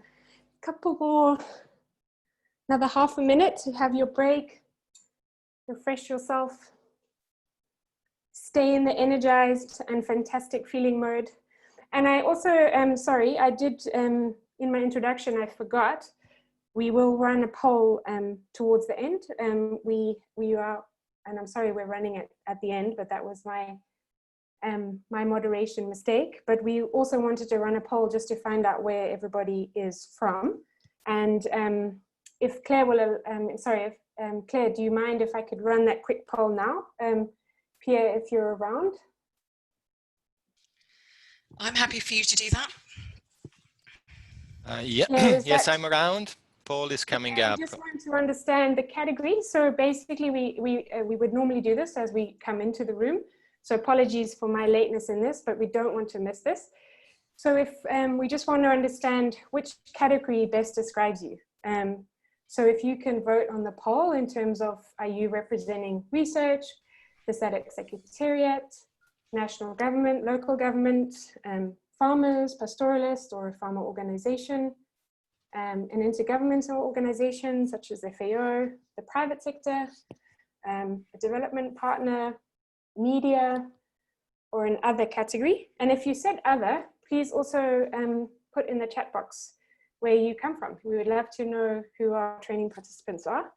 couple more, another half a minute to have your break, refresh yourself, stay in the energized and fantastic feeling mode. And I also, sorry, I did, in my introduction, I forgot, we will run a poll towards the end. We are, and I'm sorry we're running it at the end, but that was my my moderation mistake. But we also wanted to run a poll just to find out where everybody is from. And if Claire will, Claire, do you mind if I could run that quick poll now? Pierre, if you're around. I'm happy for you to do that. Yeah, yes, I'm around. Paul is coming up. I just want to understand the category. So basically, we would normally do this as we come into the room. So apologies for my lateness in this, but we don't want to miss this. So if we just want to understand which category best describes you. So if you can vote on the poll in terms of, are you representing research, the SADC Secretariat, national government, local government, farmers, pastoralists, or a farmer organization, an intergovernmental organization such as FAO, the private sector, a development partner, media, or an other category. And if you said other, please also put in the chat box where you come from. We would love to know who our training participants are.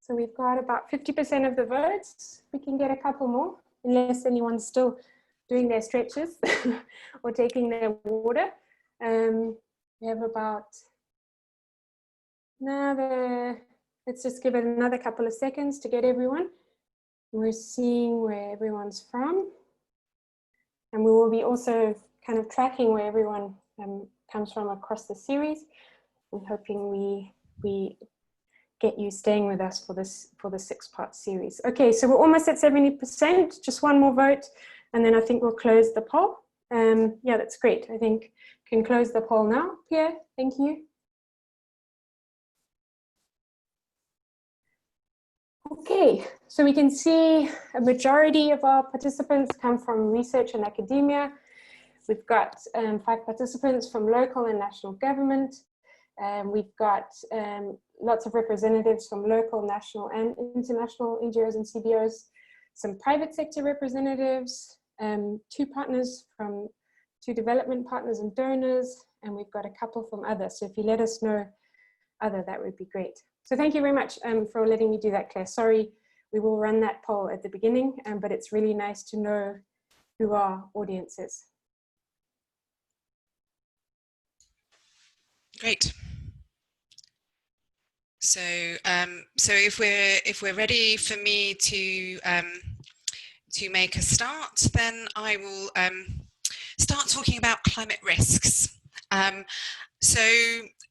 So we've got about 50% of the votes. We can get a couple more, unless anyone's still doing their stretches or taking their water. We have about another, let's just give it another couple of seconds to get everyone. We're seeing where everyone's from. And we will be also kind of tracking where everyone comes from across the series. I'm hoping we get you staying with us for this, for the 6-part series. Okay, so we're almost at 70%, just one more vote, and then I think we'll close the poll. Yeah, that's great. I think can close the poll now. Pierre, thank you. Okay, so we can see a majority of our participants come from research and academia. We've got 5 participants from local and national government. We've got lots of representatives from local, national, and international NGOs and CBOs, some private sector representatives, 2 partners from 2 development partners and donors, and we've got a couple from others. So if you let us know other, that would be great. So thank you very much for letting me do that, Claire. Sorry, we will run that poll at the beginning, but it's really nice to know who our audience is. Great. So, so if we're ready for me to make a start, then I will start talking about climate risks. So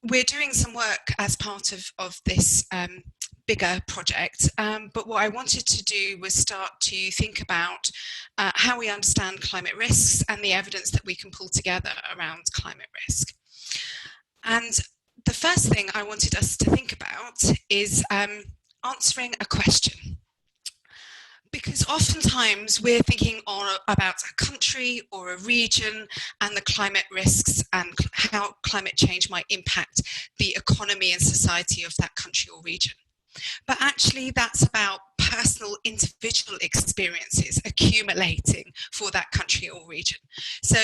we're doing some work as part of this bigger project, but what I wanted to do was start to think about how we understand climate risks and the evidence that we can pull together around climate risk. And the first thing I wanted us to think about is answering a question. Because oftentimes we're thinking about a country or a region and the climate risks and how climate change might impact the economy and society of that country or region. But actually that's about personal individual experiences accumulating for that country or region. So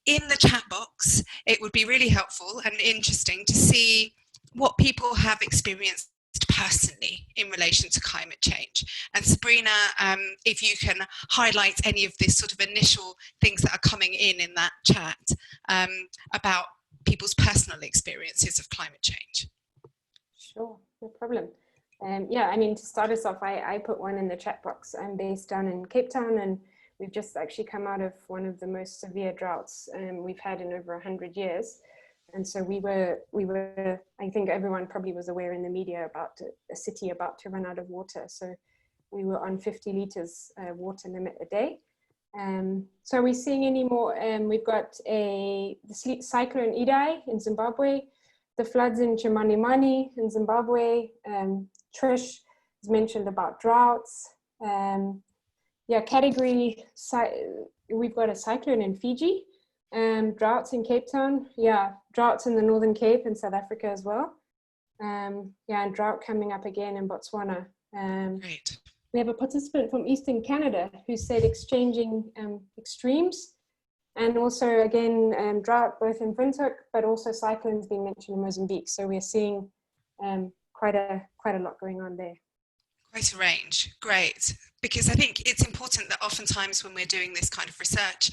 in the chat box, it would be really helpful and interesting to see what people have experienced personally in relation to climate change. And Sabrina, if you can highlight any of these sort of initial things that are coming in that chat about people's personal experiences of climate change. Sure, no problem. Yeah, I mean, to start us off, I put one in the chat box. I'm based down in Cape Town, and we've just actually come out of one of the most severe droughts we've had in over 100 years. And so we were, I think everyone probably was aware in the media about a city about to run out of water. So we were on 50 liters water limit a day. So are we seeing any more? We've got the cyclone Idai in Zimbabwe, the floods in Chimanimani in Zimbabwe. Trish has mentioned about droughts. Yeah, category, we've got a cyclone in Fiji. Droughts in Cape Town, yeah, droughts in the Northern Cape in South Africa as well. Yeah, and drought coming up again in Botswana. Great. We have a participant from Eastern Canada who said exchanging extremes, and also again drought both in Windhoek, but also cyclones being mentioned in Mozambique. So we're seeing quite a lot going on there. Quite a range, great. Because I think it's important that oftentimes when we're doing this kind of research,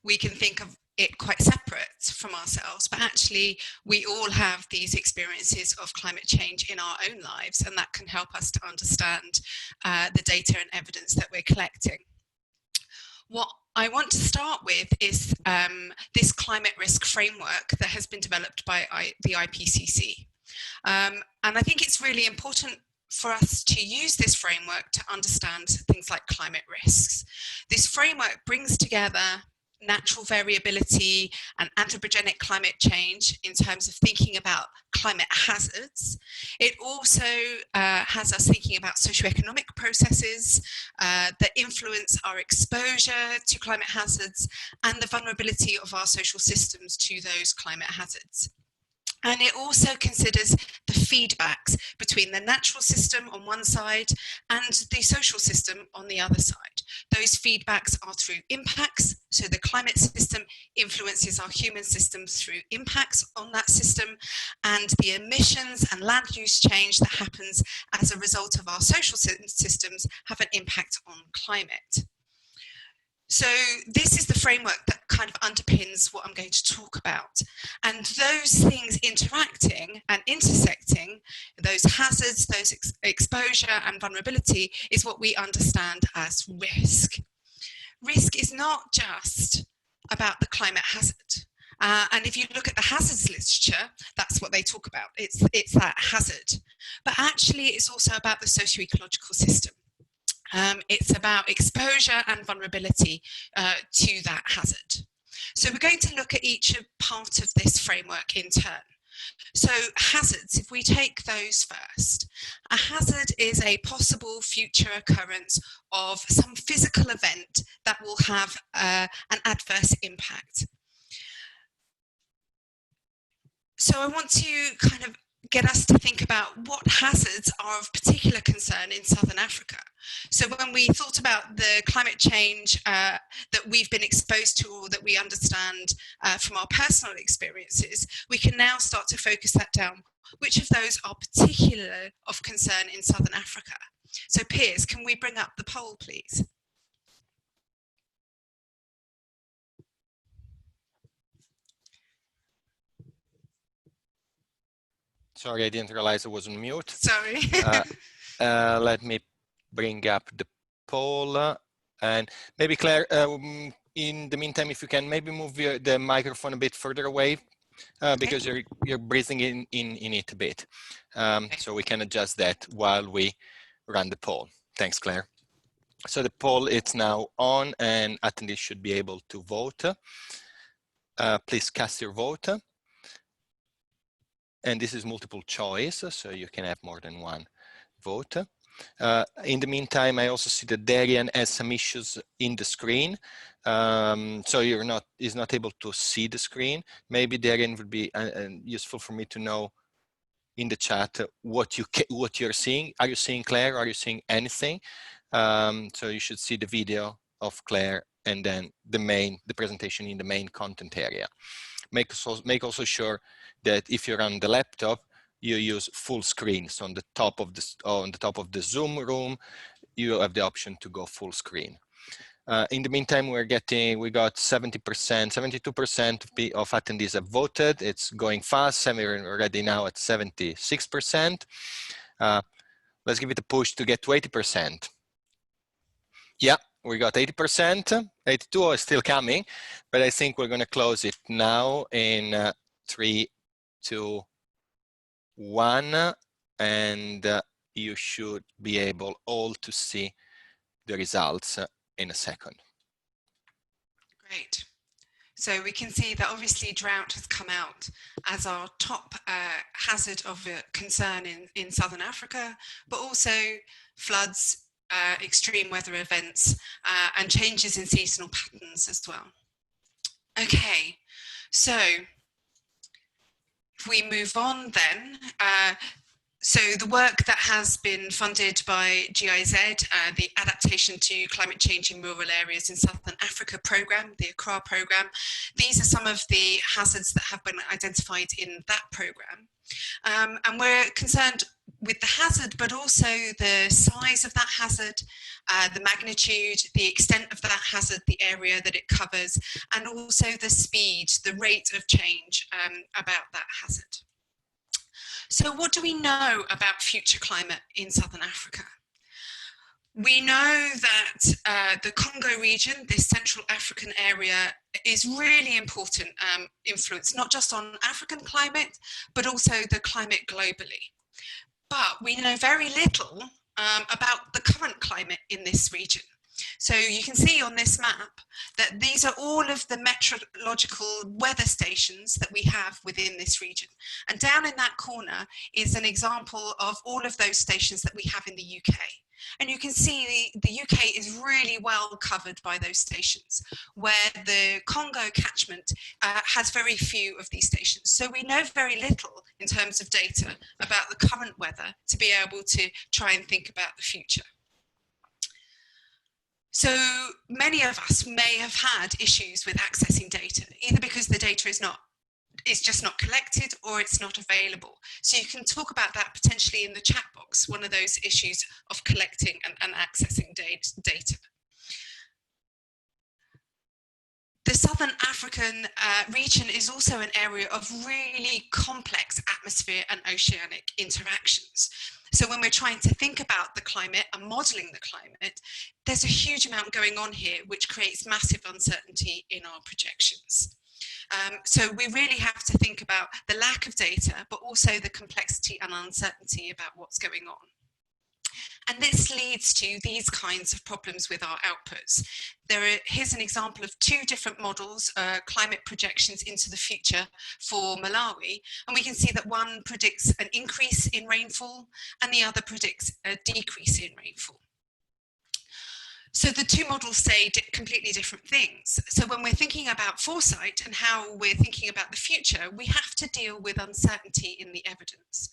we can think of it quite separate from ourselves, but actually we all have these experiences of climate change in our own lives, and that can help us to understand the data and evidence that we're collecting. What I want to start with is this climate risk framework that has been developed by the IPCC. And I think it's really important for us to use this framework to understand things like climate risks. This framework brings together natural variability and anthropogenic climate change in terms of thinking about climate hazards. It also has us thinking about socioeconomic processes that influence our exposure to climate hazards and the vulnerability of our social systems to those climate hazards. And it also considers the feedbacks between the natural system on one side and the social system on the other side. Those feedbacks are through impacts. So the climate system influences our human system through impacts on that system, and the emissions and land use change that happens as a result of our social systems have an impact on climate. So this is the framework that kind of underpins what I'm going to talk about. And those things interacting and intersecting, those hazards, those exposure and vulnerability, is what we understand as risk. Risk is not just about the climate hazard. And if you look at the hazards literature, that's what they talk about. It's that hazard. But actually, it's also about the socio-ecological system. It's about exposure and vulnerability to that hazard. So we're going to look at each part of this framework in turn. So hazards, if we take those first, a hazard is a possible future occurrence of some physical event that will have an adverse impact. So I want to kind of get us to think about what hazards are of particular concern in Southern Africa. So when we thought about the climate change that we've been exposed to or that we understand from our personal experiences, we can now start to focus that down. Which of those are particular of concern in Southern Africa? So Piers, can we bring up the poll, please? Sorry, I didn't realize I was on mute. Sorry. Let me bring up the poll. And maybe Claire, in the meantime, if you can maybe move the microphone a bit further away, because you're breathing in it a bit. So we can adjust that while we run the poll. Thanks, Claire. So the poll is now on, and attendees should be able to vote. Please cast your vote. And this is multiple choice, so you can have more than one vote. In the meantime, I also see that Darian has some issues in the screen. So is not able to see the screen. Maybe Darian would be useful for me to know in the chat what you're seeing. Are you seeing Claire? Are you seeing anything? So you should see the video of Claire and then the presentation in the main content area. Make also sure that if you're on the laptop, you use full screen. So on the top of the Zoom room, you have the option to go full screen. In the meantime, we got 70%, 72% of attendees have voted. It's going fast. We're already now at 76%. Let's give it a push to get to 80%. Yeah, we got 80%. 82 is still coming, but I think we're going to close it now in 3, 2, 1, and you should be able all to see the results in a second. Great. So we can see that obviously drought has come out as our top hazard of concern in Southern Africa, but also floods, extreme weather events, and changes in seasonal patterns as well. Okay, so if we move on then, so the work that has been funded by GIZ, the Adaptation to Climate Change in Rural Areas in Southern Africa programme, the ACRA programme, these are some of the hazards that have been identified in that programme. And we're concerned with the hazard, but also the size of that hazard, the magnitude, the extent of that hazard, the area that it covers, and also the speed, the rate of change about that hazard. So what do we know about future climate in Southern Africa? We know that the Congo region, this Central African area, is really important influence, not just on African climate, but also the climate globally. But we know very little about the current climate in this region. So you can see on this map that these are all of the meteorological weather stations that we have within this region. And down in that corner is an example of all of those stations that we have in the UK. And you can see the UK is really well covered by those stations, where the Congo catchment has very few of these stations. So we know very little in terms of data about the current weather to be able to try and think about the future. So many of us may have had issues with accessing data, either because the data is just not collected or it's not available. So you can talk about that potentially in the chat box, one of those issues of collecting and accessing data. The Southern African region is also an area of really complex atmosphere and oceanic interactions. So when we're trying to think about the climate and modelling the climate, there's a huge amount going on here, which creates massive uncertainty in our projections. So we really have to think about the lack of data, but also the complexity and uncertainty about what's going on. And this leads to these kinds of problems with our outputs. Here's an example of two different models, climate projections into the future for Malawi. And we can see that one predicts an increase in rainfall and the other predicts a decrease in rainfall. So the two models say completely different things. So when we're thinking about foresight and how we're thinking about the future, we have to deal with uncertainty in the evidence.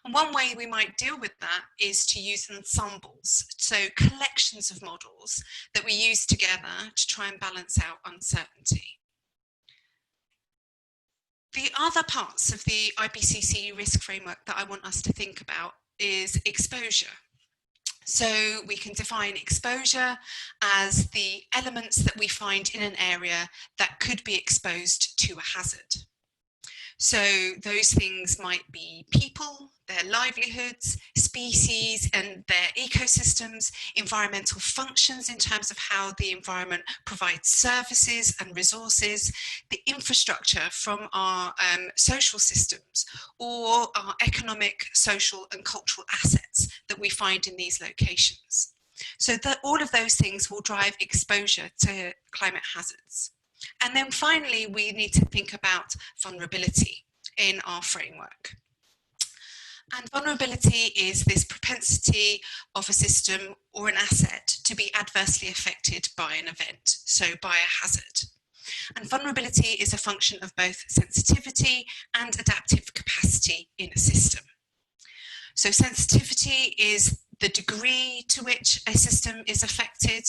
And one way we might deal with that is to use ensembles, so collections of models that we use together to try and balance out uncertainty. The other parts of the IPCC risk framework that I want us to think about is exposure. So we can define exposure as the elements that we find in an area that could be exposed to a hazard. So those things might be people, their livelihoods, species and their ecosystems, environmental functions in terms of how the environment provides services and resources, the infrastructure from our social systems, or our economic, social and cultural assets that we find in these locations. So that all of those things will drive exposure to climate hazards. And then finally, we need to think about vulnerability in our framework. And vulnerability is this propensity of a system or an asset to be adversely affected by an event, so by a hazard. And vulnerability is a function of both sensitivity and adaptive capacity in a system. So sensitivity is the degree to which a system is affected,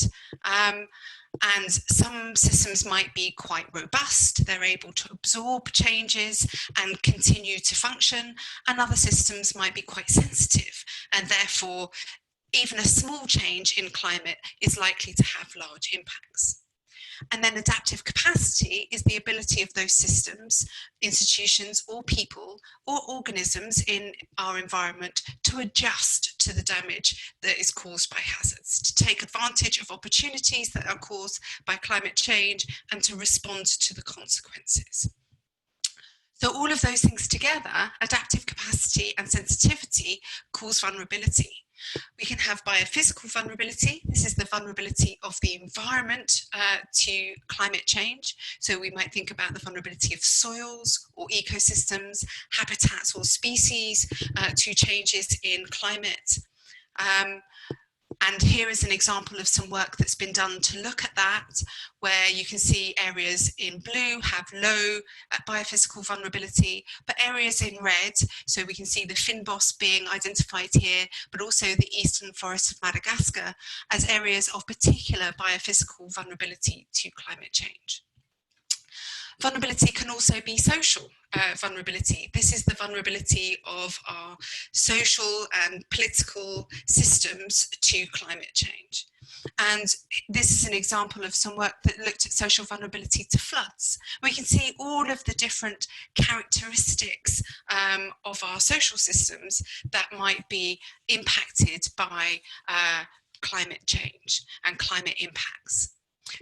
and some systems might be quite robust, they're able to absorb changes and continue to function, and other systems might be quite sensitive, and therefore even a small change in climate is likely to have large impacts. And then adaptive capacity is the ability of those systems, institutions, or people, or organisms in our environment to adjust to the damage that is caused by hazards, to take advantage of opportunities that are caused by climate change, and to respond to the consequences. So all of those things together, adaptive capacity and sensitivity, cause vulnerability. We can have biophysical vulnerability. This is the vulnerability of the environment to climate change. So we might think about the vulnerability of soils or ecosystems, habitats or species to changes in climate. And here is an example of some work that's been done to look at that, where you can see areas in blue have low biophysical vulnerability, but areas in red, so we can see the fynbos being identified here, but also the eastern forests of Madagascar as areas of particular biophysical vulnerability to climate change. Vulnerability can also be social vulnerability. This is the vulnerability of our social and political systems to climate change. And this is an example of some work that looked at social vulnerability to floods. We can see all of the different characteristics of our social systems that might be impacted by climate change and climate impacts.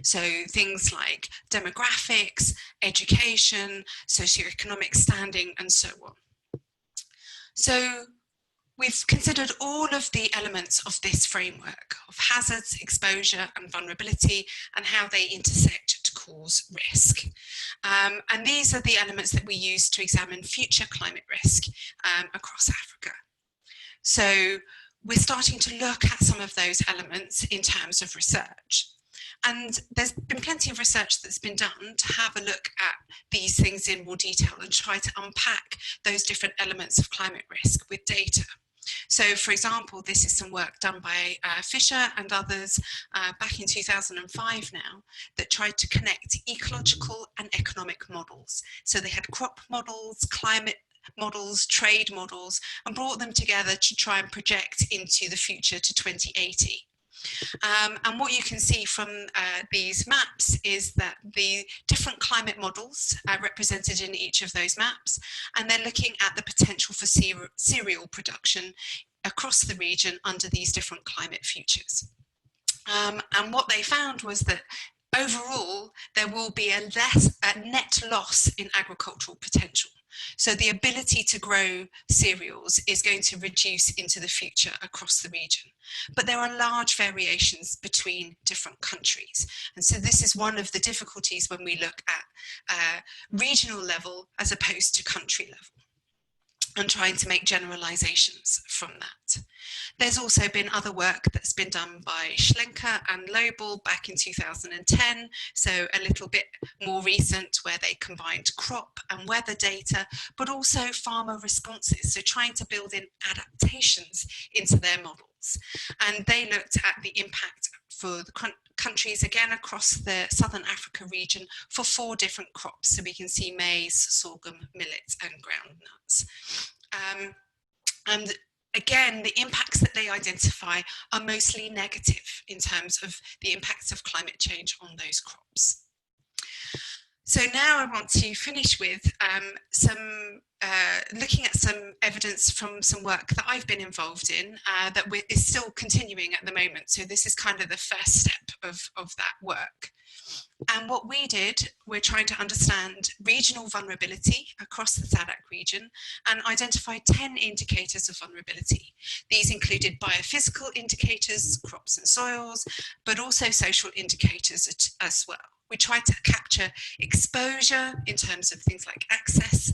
So things like demographics, education, socioeconomic standing, and so on. So we've considered all of the elements of this framework of hazards, exposure, and vulnerability, and how they intersect to cause risk. And these are the elements that we use to examine future climate risk across Africa. So we're starting to look at some of those elements in terms of research. And there's been plenty of research that's been done to have a look at these things in more detail and try to unpack those different elements of climate risk with data. So, for example, this is some work done by Fisher and others back in 2005 now, that tried to connect ecological and economic models. So they had crop models, climate models, trade models, and brought them together to try and project into the future to 2080. And what you can see from these maps is that the different climate models are represented in each of those maps, and they're looking at the potential for cereal production across the region under these different climate futures. And what they found was that overall, there will be a net loss in agricultural potential. So the ability to grow cereals is going to reduce into the future across the region. But there are large variations between different countries. And so this is one of the difficulties when we look at regional level as opposed to country level, and trying to make generalizations from that. There's also been other work that's been done by Schlenker and Lobel back in 2010, so a little bit more recent, where they combined crop and weather data, but also farmer responses, so trying to build in adaptations into their models. And they looked at the impact for the countries, again, across the Southern Africa region for 4 different crops. So we can see maize, sorghum, millet, and groundnuts. And again, the impacts that they identify are mostly negative in terms of the impacts of climate change on those crops. So now I want to finish with looking at some evidence from some work that I've been involved in that is still continuing at the moment. So this is kind of the first step of that work. And what we did, we're trying to understand regional vulnerability across the SADC region and identify 10 indicators of vulnerability. These included biophysical indicators, crops and soils, but also social indicators as well. We try to capture exposure in terms of things like access,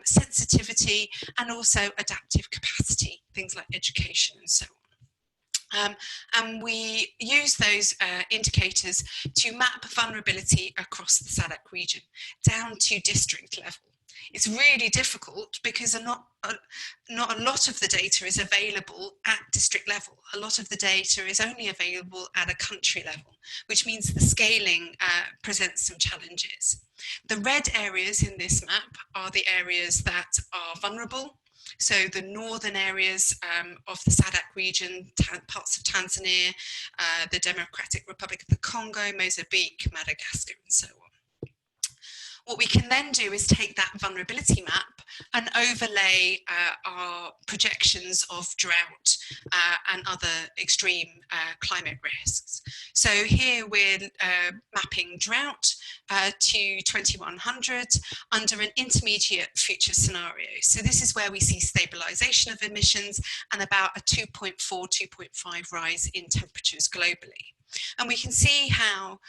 sensitivity, and also adaptive capacity, things like education and so on. And we use those indicators to map vulnerability across the SADC region down to district level. It's really difficult because not a lot of the data is available at district level. A lot of the data is only available at a country level, which means the scaling presents some challenges. The red areas in this map are the areas that are vulnerable. So the northern areas of the SADC region, parts of Tanzania, the Democratic Republic of the Congo, Mozambique, Madagascar, and so on. What we can then do is take that vulnerability map and overlay our projections of drought and other extreme climate risks. So here we're mapping drought to 2100 under an intermediate future scenario. So this is where we see stabilization of emissions and about a 2.4, 2.5 rise in temperatures globally. And we can see how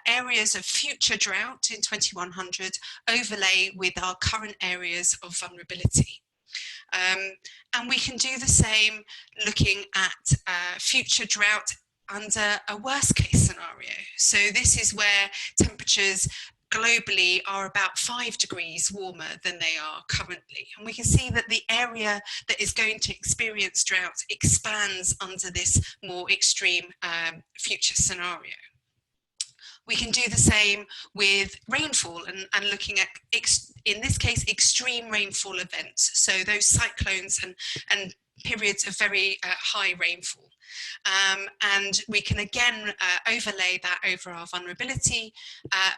areas of future drought in 2100 overlay with our current areas of vulnerability. And we can do the same looking at future drought under a worst case scenario. So this is where temperatures globally are about 5 degrees warmer than they are currently. And we can see that the area that is going to experience drought expands under this more extreme future scenario. We can do the same with rainfall and looking at, in this case, extreme rainfall events. So those cyclones and periods of very high rainfall. And we can again overlay that over our vulnerability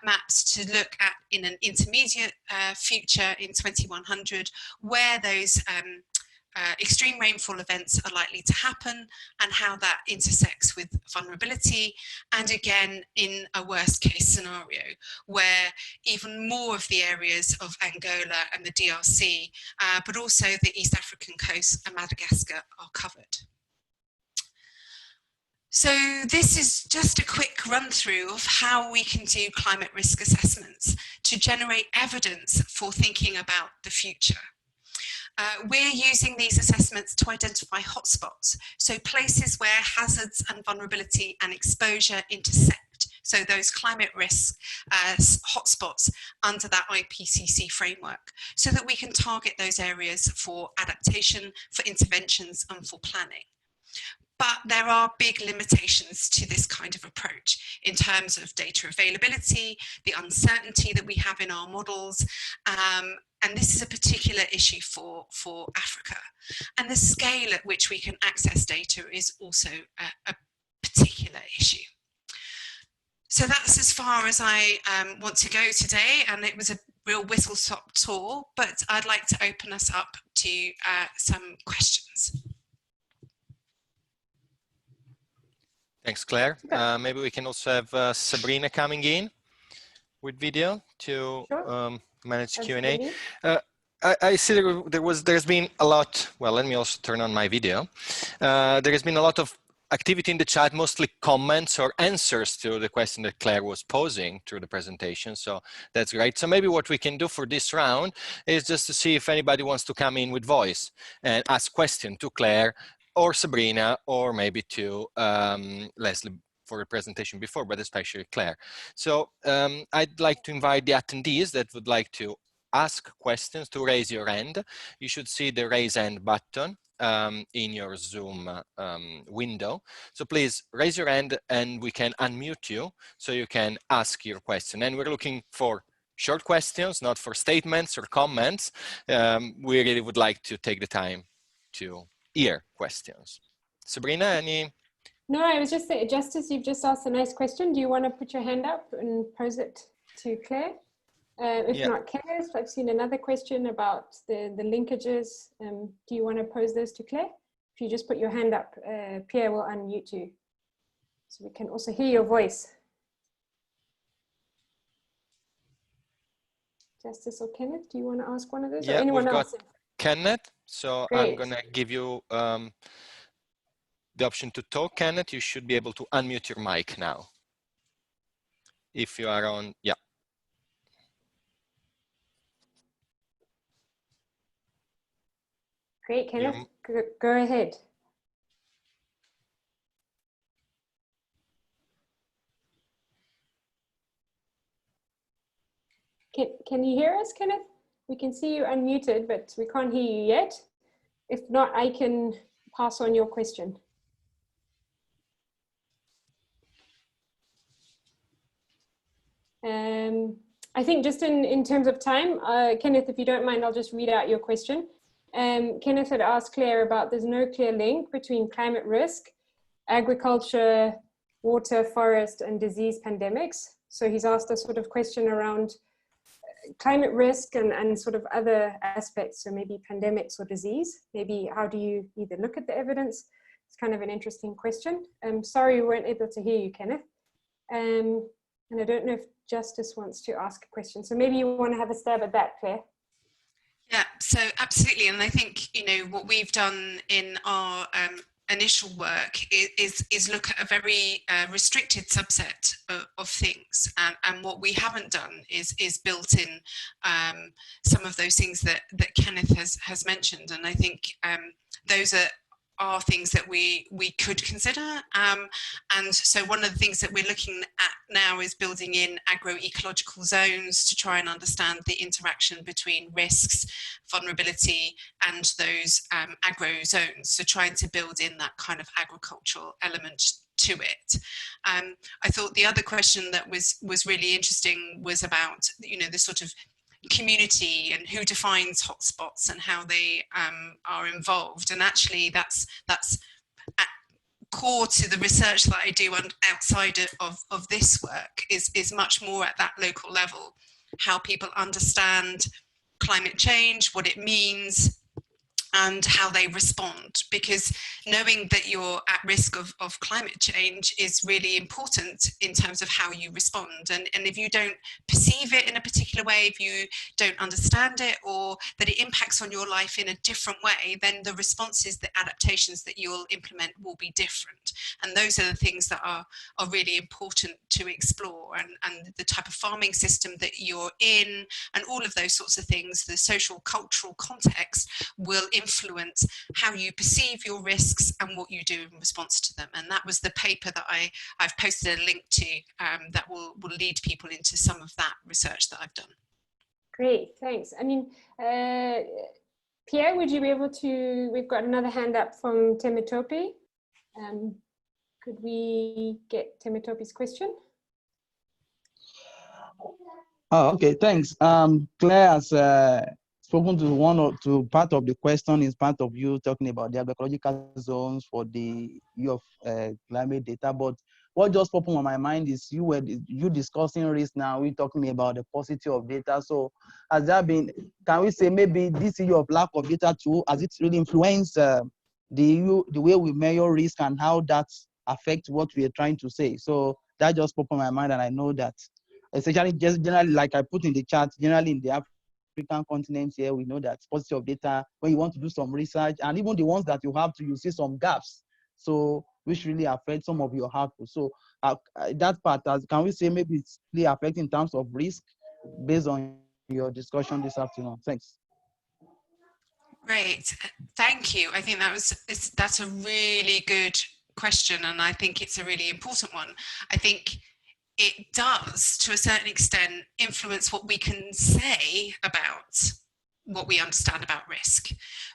maps to look at in an intermediate future in 2100 where those extreme rainfall events are likely to happen and how that intersects with vulnerability, and again in a worst case scenario where even more of the areas of Angola and the DRC but also the East African coast and Madagascar are covered. So this is just a quick run through of how we can do climate risk assessments to generate evidence for thinking about the future. We're using these assessments to identify hotspots, so places where hazards and vulnerability and exposure intersect, so those climate risk hotspots under that IPCC framework, so that we can target those areas for adaptation, for interventions and for planning. But there are big limitations to this kind of approach in terms of data availability, the uncertainty that we have in our models, and this is a particular issue for Africa. And the scale at which we can access data is also a particular issue. So that's as far as I want to go today, and it was a real whistle-stop tour, but I'd like to open us up to some questions. Thanks, Claire. Maybe we can also have Sabrina coming in with video to manage Q&A. I see there's been a lot. Well, let me also turn on my video. There has been a lot of activity in the chat, mostly comments or answers to the question that Claire was posing through the presentation. So that's great. So maybe what we can do for this round is just to see if anybody wants to come in with voice and ask question to Claire or Sabrina, or maybe to Leslie for the presentation before, but especially Claire. So I'd like to invite the attendees that would like to ask questions to raise your hand. You should see the raise hand button in your Zoom window. So please raise your hand and we can unmute you so you can ask your question. And we're looking for short questions, not for statements or comments. We really would like to take the time to hear questions. Sabrina, any? No, I was just saying, Justice, you've just asked a nice question. Do you want to put your hand up and pose it to Claire? If not Claire, I've seen another question about the linkages. Do you want to pose those to Claire? If you just put your hand up, Pierre will unmute you, so we can also hear your voice. Justice or Kenneth, do you want to ask one of those? Yeah, or anyone we've else? got Kenneth, so Great. I'm gonna give you the option to talk. Kenneth, you should be able to unmute your mic now. if you are on, yeah. Great, Kenneth, go ahead. Can you hear us, Kenneth? We can see you unmuted, but we can't hear you yet. If not, I can pass on your question. I think just in terms of time, Kenneth, if you don't mind, I'll just read out your question. Kenneth had asked Claire about there's no clear link between climate risk, agriculture, water, forest, and disease pandemics. So he's asked a sort of question around climate risk and sort of other aspects, so maybe pandemics or disease. Maybe how do you either look at the evidence? It's kind of an interesting question. Sorry we weren't able to hear you, Kenneth. And I don't know if Justice wants to ask a question. So maybe you want to have a stab at that, Claire. Yeah, so absolutely. And I think, you know, what we've done in our initial work is look at a very restricted subset of things, and what we haven't done is built in some of those things that Kenneth has mentioned, and I think those are things that we could consider, and so one of the things that we're looking at now is building in agroecological zones to try and understand the interaction between risks, vulnerability, and those agro zones, so trying to build in that kind of agricultural element to it. I thought the other question that was really interesting was about, you know, the sort of community and who defines hotspots and how they are involved, and actually that's at core to the research that I do outside of this work is much more at that local level, how people understand climate change, what it means, and how they respond, because knowing that you're at risk of climate change is really important in terms of how you respond. And if you don't perceive it in a particular way, if you don't understand it, or that it impacts on your life in a different way, then the responses, the adaptations that you'll implement will be different. And those are the things that are really important to explore, and the type of farming system that you're in, and all of those sorts of things, the social, cultural context will influence how you perceive your risks and what you do in response to them. And that was the paper that I've posted a link to that will lead people into some of that research that I've done. Great, thanks. I mean, Pierre, would you be able to, we've got another hand up from Temitope. Could we get Temitope's question? Oh, okay, thanks. Claire has spoken to one or two part of the question is part of you talking about the agroecological zones for the use of climate data. But what just popped on my mind is you discussing risk now, we're talking about the paucity of data. So has there been, can we say maybe this issue of lack of data too, has it really influenced the way we measure risk and how that affects what we are trying to say? So that just popped on my mind, and I know that essentially, just generally, like I put in the chat, generally in the African continent here, we know that paucity of data, when you want to do some research, and even the ones that you have to, you see some gaps, so which really affect some of your output. So that part, can we say maybe it's really affecting in terms of risk based on your discussion this afternoon? Thanks. Great, thank you. I think that's a really good question, and I think it's a really important one. I think it does, to a certain extent, influence what we can say about what we understand about risk.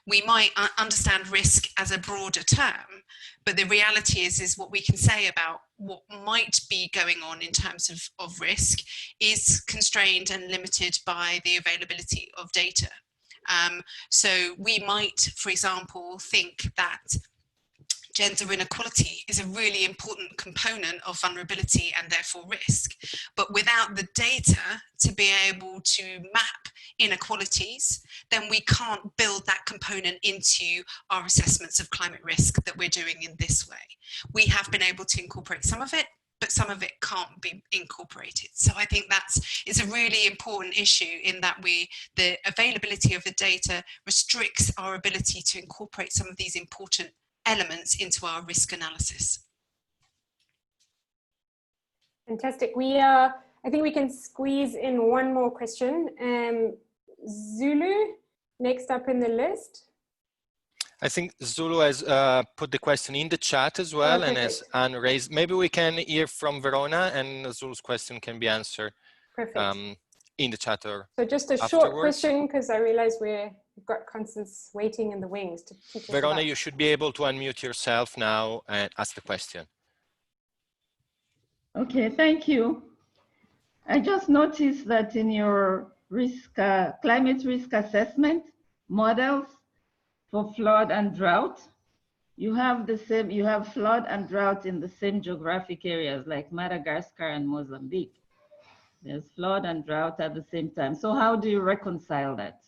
We might understand risk as a broader term, but the reality is what we can say about what might be going on in terms of risk is constrained and limited by the availability of data. So we might, for example, think that gender inequality is a really important component of vulnerability and therefore risk. But without the data to be able to map inequalities, then we can't build that component into our assessments of climate risk that we're doing in this way. We have been able to incorporate some of it, but some of it can't be incorporated. So I think it's a really important issue in that the availability of the data restricts our ability to incorporate some of these important elements into our risk analysis. Fantastic. We are I think we can squeeze in one more question. Zulu, next up in the list. I think Zulu has put the question in the chat as well, and has unraised. Maybe we can hear from Verona, and Zulu's question can be answered in the chat or so just a short question, because I realize we've got Constance waiting in the wings to teach us. Verona, you should be able to unmute yourself now and ask the question. Okay, thank you. I just noticed that in your climate risk assessment models for flood and drought, you have flood and drought in the same geographic areas like Madagascar and Mozambique. There's flood and drought at the same time. So how do you reconcile that?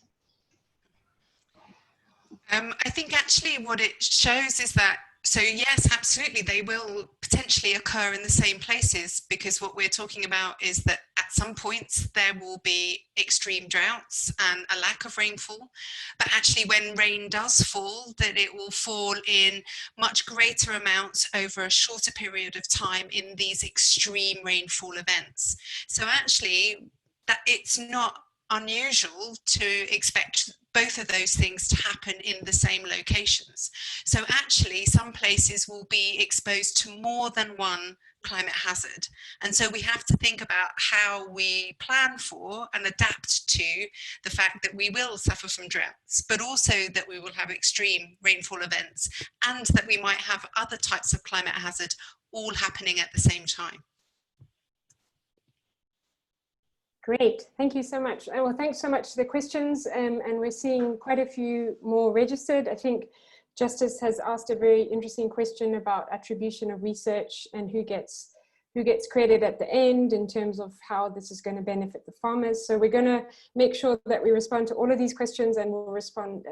I think actually what it shows is that, so yes, absolutely, they will potentially occur in the same places, because what we're talking about is that at some points there will be extreme droughts and a lack of rainfall, but actually when rain does fall, that it will fall in much greater amounts over a shorter period of time in these extreme rainfall events. So actually, that it's not unusual to expect both of those things to happen in the same locations. So actually, some places will be exposed to more than one climate hazard. And so we have to think about how we plan for and adapt to the fact that we will suffer from droughts, but also that we will have extreme rainfall events, and that we might have other types of climate hazard all happening at the same time. Great, thank you so much. Well, thanks so much for the questions, and we're seeing quite a few more registered. I think Justice has asked a very interesting question about attribution of research and who gets credit at the end in terms of how this is going to benefit the farmers. So we're going to make sure that we respond to all of these questions, and we'll respond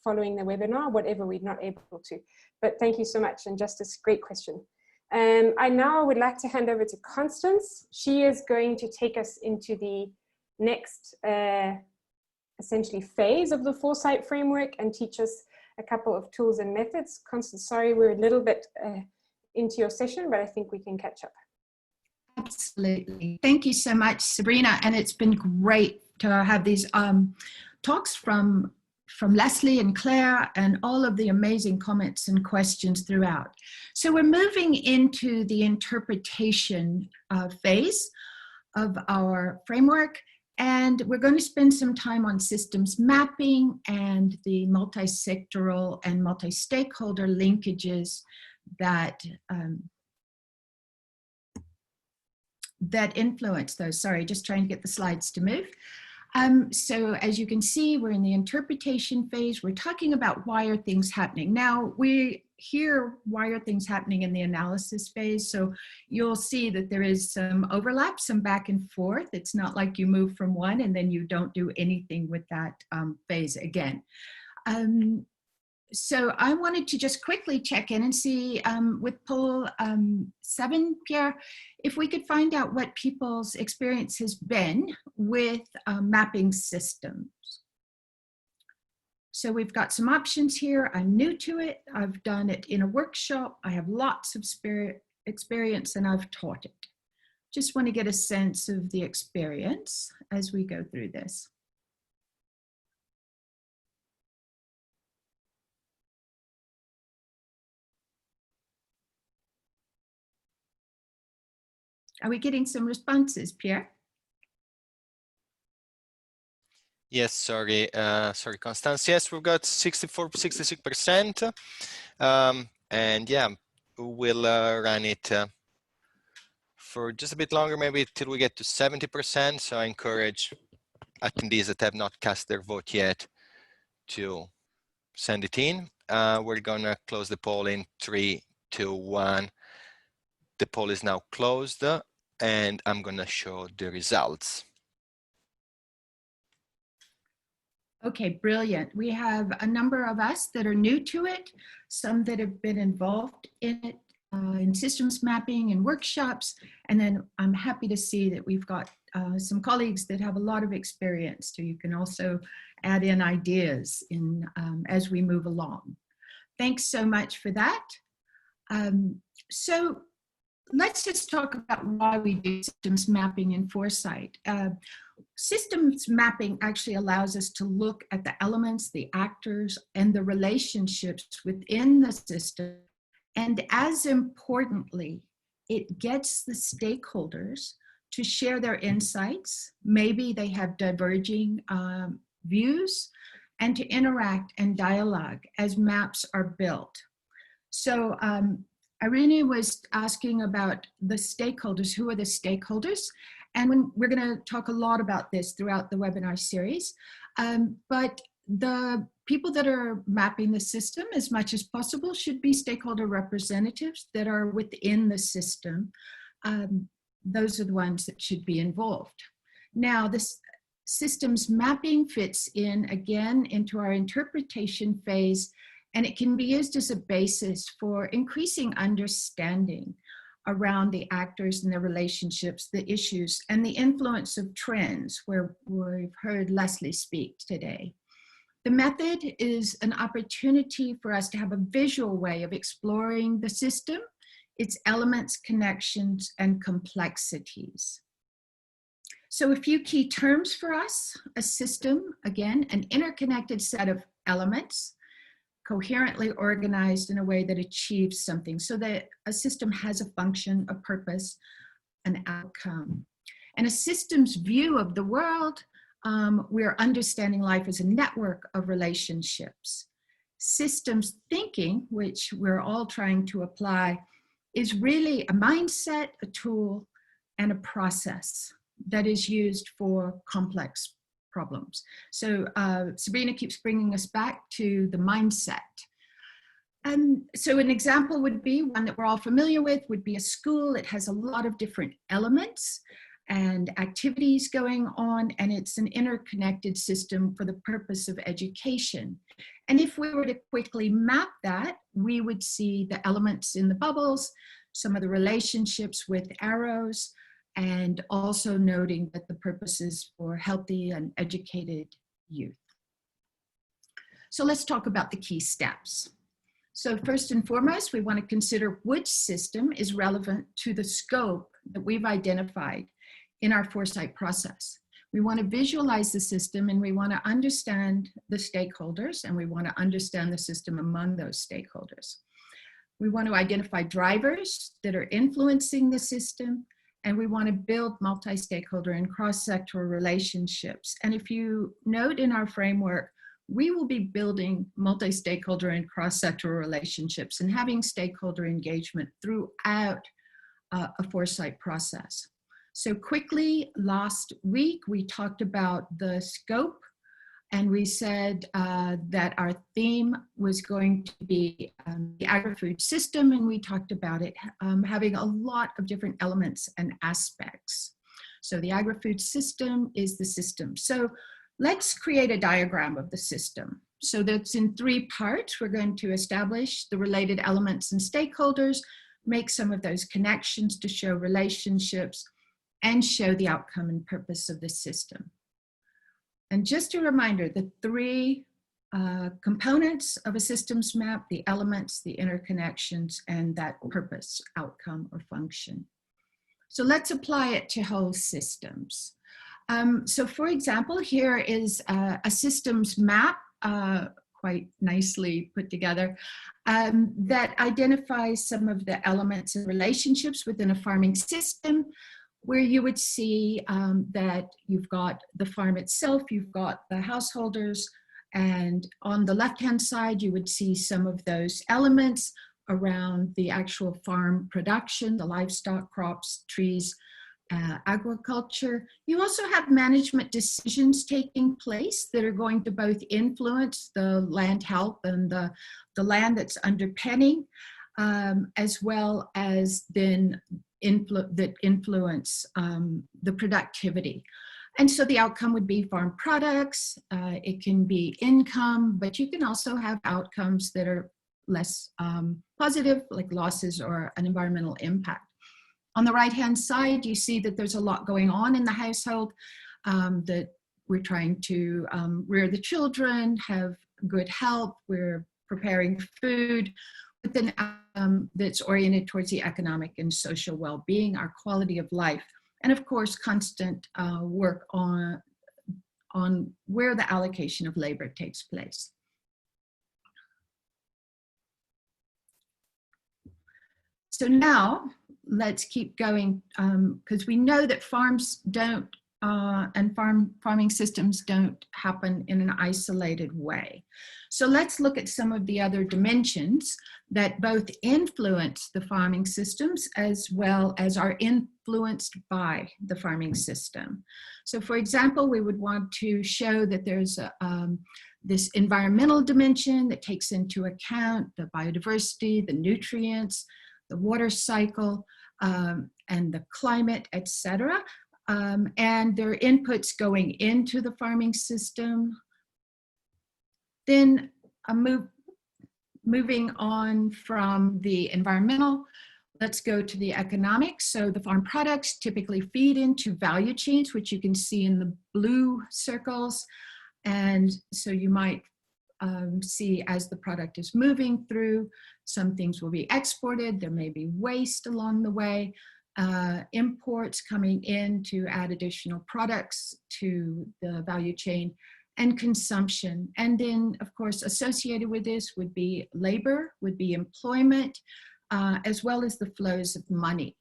following the webinar, whatever we're not able to. But thank you so much, and Justice, great question. I now would like to hand over to Constance. She is going to take us into the next essentially phase of the Foresight Framework and teach us a couple of tools and methods. Constance, sorry, we're a little bit into your session, but I think we can catch up. Absolutely. Thank you so much, Sabrina. And it's been great to have these talks from Leslie and Claire, and all of the amazing comments and questions throughout. So we're moving into the interpretation phase of our framework, and we're going to spend some time on systems mapping and the multi-sectoral and multi-stakeholder linkages that that influence those. Sorry, just trying to get the slides to move. So as you can see, we're in the interpretation phase. We're talking about why are things happening. Now we hear why are things happening in the analysis phase. So you'll see that there is some overlap, some back and forth. It's not like you move from one and then you don't do anything with that phase again. So I wanted to just quickly check in and see with poll 7, Pierre, if we could find out what people's experience has been with mapping systems. So we've got some options here. I'm new to it. I've done it in a workshop. I have lots of experience and I've taught it. Just want to get a sense of the experience as we go through this. Are we getting some responses, Pierre? Yes, sorry, Constance. Yes, we've got 66%. And yeah, we'll run it for just a bit longer, maybe till we get to 70%. So I encourage attendees that have not cast their vote yet to send it in. We're gonna close the poll in 3, 2, 1. The poll is now closed, and I'm gonna show the results. Okay, brilliant. We have a number of us that are new to it, some that have been involved in it, in systems mapping and workshops, and then I'm happy to see that we've got some colleagues that have a lot of experience, so you can also add in ideas in as we move along. Thanks so much for that. So let's just talk about why we do systems mapping in Foresight. Systems mapping actually allows us to look at the elements, the actors, and the relationships within the system. And as importantly, it gets the stakeholders to share their insights. Maybe they have diverging views, and to interact and dialogue as maps are built. So Irene was asking about the stakeholders. Who are the stakeholders? And we're going to talk a lot about this throughout the webinar series. But the people that are mapping the system as much as possible should be stakeholder representatives that are within the system. Those are the ones that should be involved. Now, this systems mapping fits in again into our interpretation phase, and it can be used as a basis for increasing understanding around the actors and their relationships, the issues, and the influence of trends, where we've heard Leslie speak today. The method is an opportunity for us to have a visual way of exploring the system, its elements, connections, and complexities. So a few key terms for us: a system, again, an interconnected set of elements, coherently organized in a way that achieves something, so that a system has a function, a purpose, an outcome. And a system's view of the world, we're understanding life as a network of relationships. Systems thinking, which we're all trying to apply, is really a mindset, a tool, and a process that is used for complex problems. So Sabrina keeps bringing us back to the mindset. And so an example would be one that we're all familiar with, would be a school. It has a lot of different elements and activities going on, and it's an interconnected system for the purpose of education. And if we were to quickly map that, we would see the elements in the bubbles, some of the relationships with arrows, and also noting that the purpose is for healthy and educated youth. So let's talk about the key steps. So first and foremost, we want to consider which system is relevant to the scope that we've identified in our Foresight process. We want to visualize the system, and we want to understand the stakeholders, and we want to understand the system among those stakeholders. We want to identify drivers that are influencing the system, and we want to build multi-stakeholder and cross-sectoral relationships. And if you note in our framework, we will be building multi-stakeholder and cross-sectoral relationships and having stakeholder engagement throughout a Foresight process. So quickly, last week, we talked about the scope, and we said that our theme was going to be the agri-food system, and we talked about it having a lot of different elements and aspects. So the agri-food system is the system. So let's create a diagram of the system. So that's in 3 parts. We're going to establish the related elements and stakeholders, make some of those connections to show relationships, and show the outcome and purpose of the system. And just a reminder, the 3 components of a systems map: the elements, the interconnections, and that purpose, outcome, or function. So let's apply it to whole systems. So for example, here is a systems map, quite nicely put together, that identifies some of the elements and relationships within a farming system, where you would see that you've got the farm itself, you've got the householders, and on the left-hand side, you would see some of those elements around the actual farm production, the livestock, crops, trees, agriculture. You also have management decisions taking place that are going to both influence the land health and the land that's underpinning, as well as then that influence the productivity. And so the outcome would be farm products, it can be income, but you can also have outcomes that are less positive, like losses or an environmental impact. On the right-hand side, you see that there's a lot going on in the household, that we're trying to rear the children, have good health, we're preparing food, but then that's oriented towards the economic and social well-being, our quality of life, and of course, constant work on where the allocation of labor takes place. So now let's keep going, because we know that farms don't and farming systems don't happen in an isolated way. So let's look at some of the other dimensions that both influence the farming systems as well as are influenced by the farming system. So for example, we would want to show that there's this environmental dimension that takes into account the biodiversity, the nutrients, the water cycle, and the climate, etc. And their inputs going into the farming system. Then moving on from the environmental, let's go to the economics. So the farm products typically feed into value chains, which you can see in the blue circles. And so you might see as the product is moving through, some things will be exported, there may be waste along the way, imports coming in to add additional products to the value chain, and consumption. And then, of course, associated with this would be labor, would be employment, as well as the flows of money.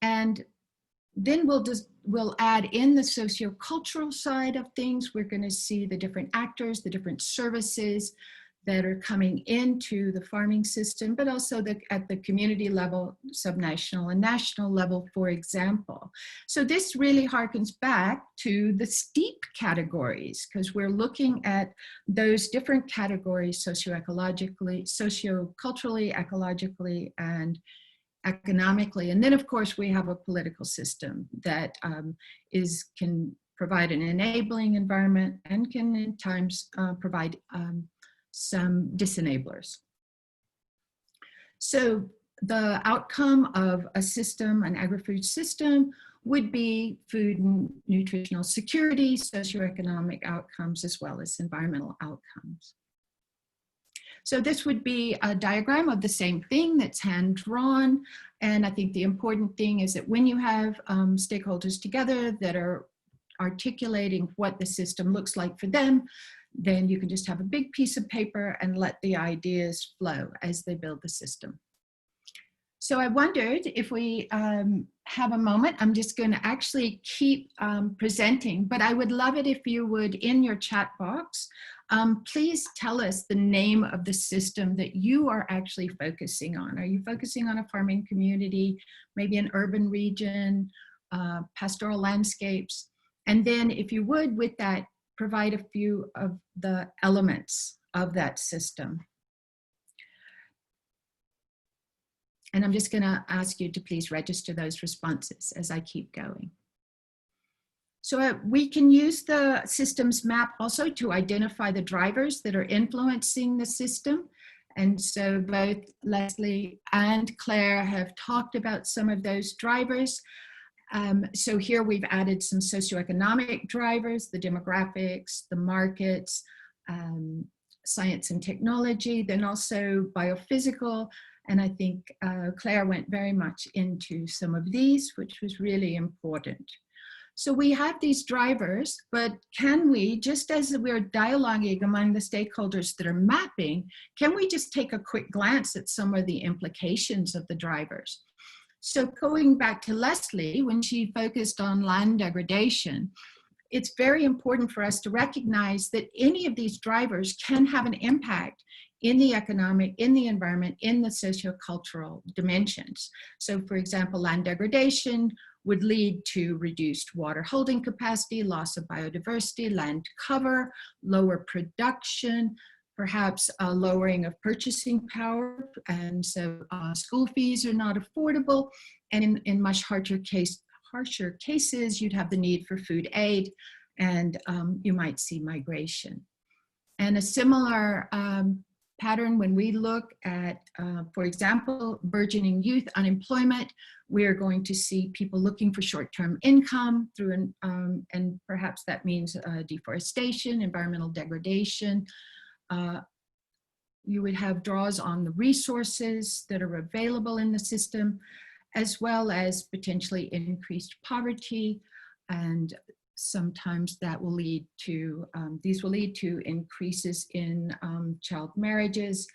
And then we'll add in the sociocultural side of things. We're going to see the different actors, the different services that are coming into the farming system, but also at the community level, subnational and national level, for example. So this really harkens back to the STEEP categories, because we're looking at those different categories socioecologically, socioculturally, ecologically, and economically. And then of course we have a political system that can provide an enabling environment and can in times provide some disenablers. So the outcome of a system, an agri-food system, would be food and nutritional security, socioeconomic outcomes, as well as environmental outcomes. So this would be a diagram of the same thing that's hand drawn. And I think the important thing is that when you have stakeholders together that are articulating what the system looks like for them, then you can just have a big piece of paper and let the ideas flow as they build the system. So I wondered if we have a moment. I'm just going to actually keep presenting, but I would love it if you would, in your chat box, please tell us the name of the system that you are actually focusing on. Are you focusing on a farming community, maybe an urban region, pastoral landscapes? And then if you would, with that, provide a few of the elements of that system. And I'm just going to ask you to please register those responses as I keep going. So we can use the systems map also to identify the drivers that are influencing the system. And so both Leslie and Claire have talked about some of those drivers. So here we've added some socioeconomic drivers, the demographics, the markets, science and technology, then also biophysical. And I think Claire went very much into some of these, which was really important. So we have these drivers, but can we, just as we're dialoguing among the stakeholders that are mapping, can we just take a quick glance at some of the implications of the drivers? So going back to Leslie, when she focused on land degradation, it's very important for us to recognize that any of these drivers can have an impact in the economic, in the environment, in the sociocultural dimensions. So for example, land degradation would lead to reduced water holding capacity, loss of biodiversity, land cover, lower production, perhaps a lowering of purchasing power. And so school fees are not affordable. And in much harsher cases, you'd have the need for food aid, and you might see migration. And a similar pattern when we look at, for example, burgeoning youth unemployment, we're going to see people looking for short-term income through, and perhaps that means deforestation, environmental degradation, You would have draws on the resources that are available in the system, as well as potentially increased poverty, and sometimes that will lead to, these will lead to increases in child marriages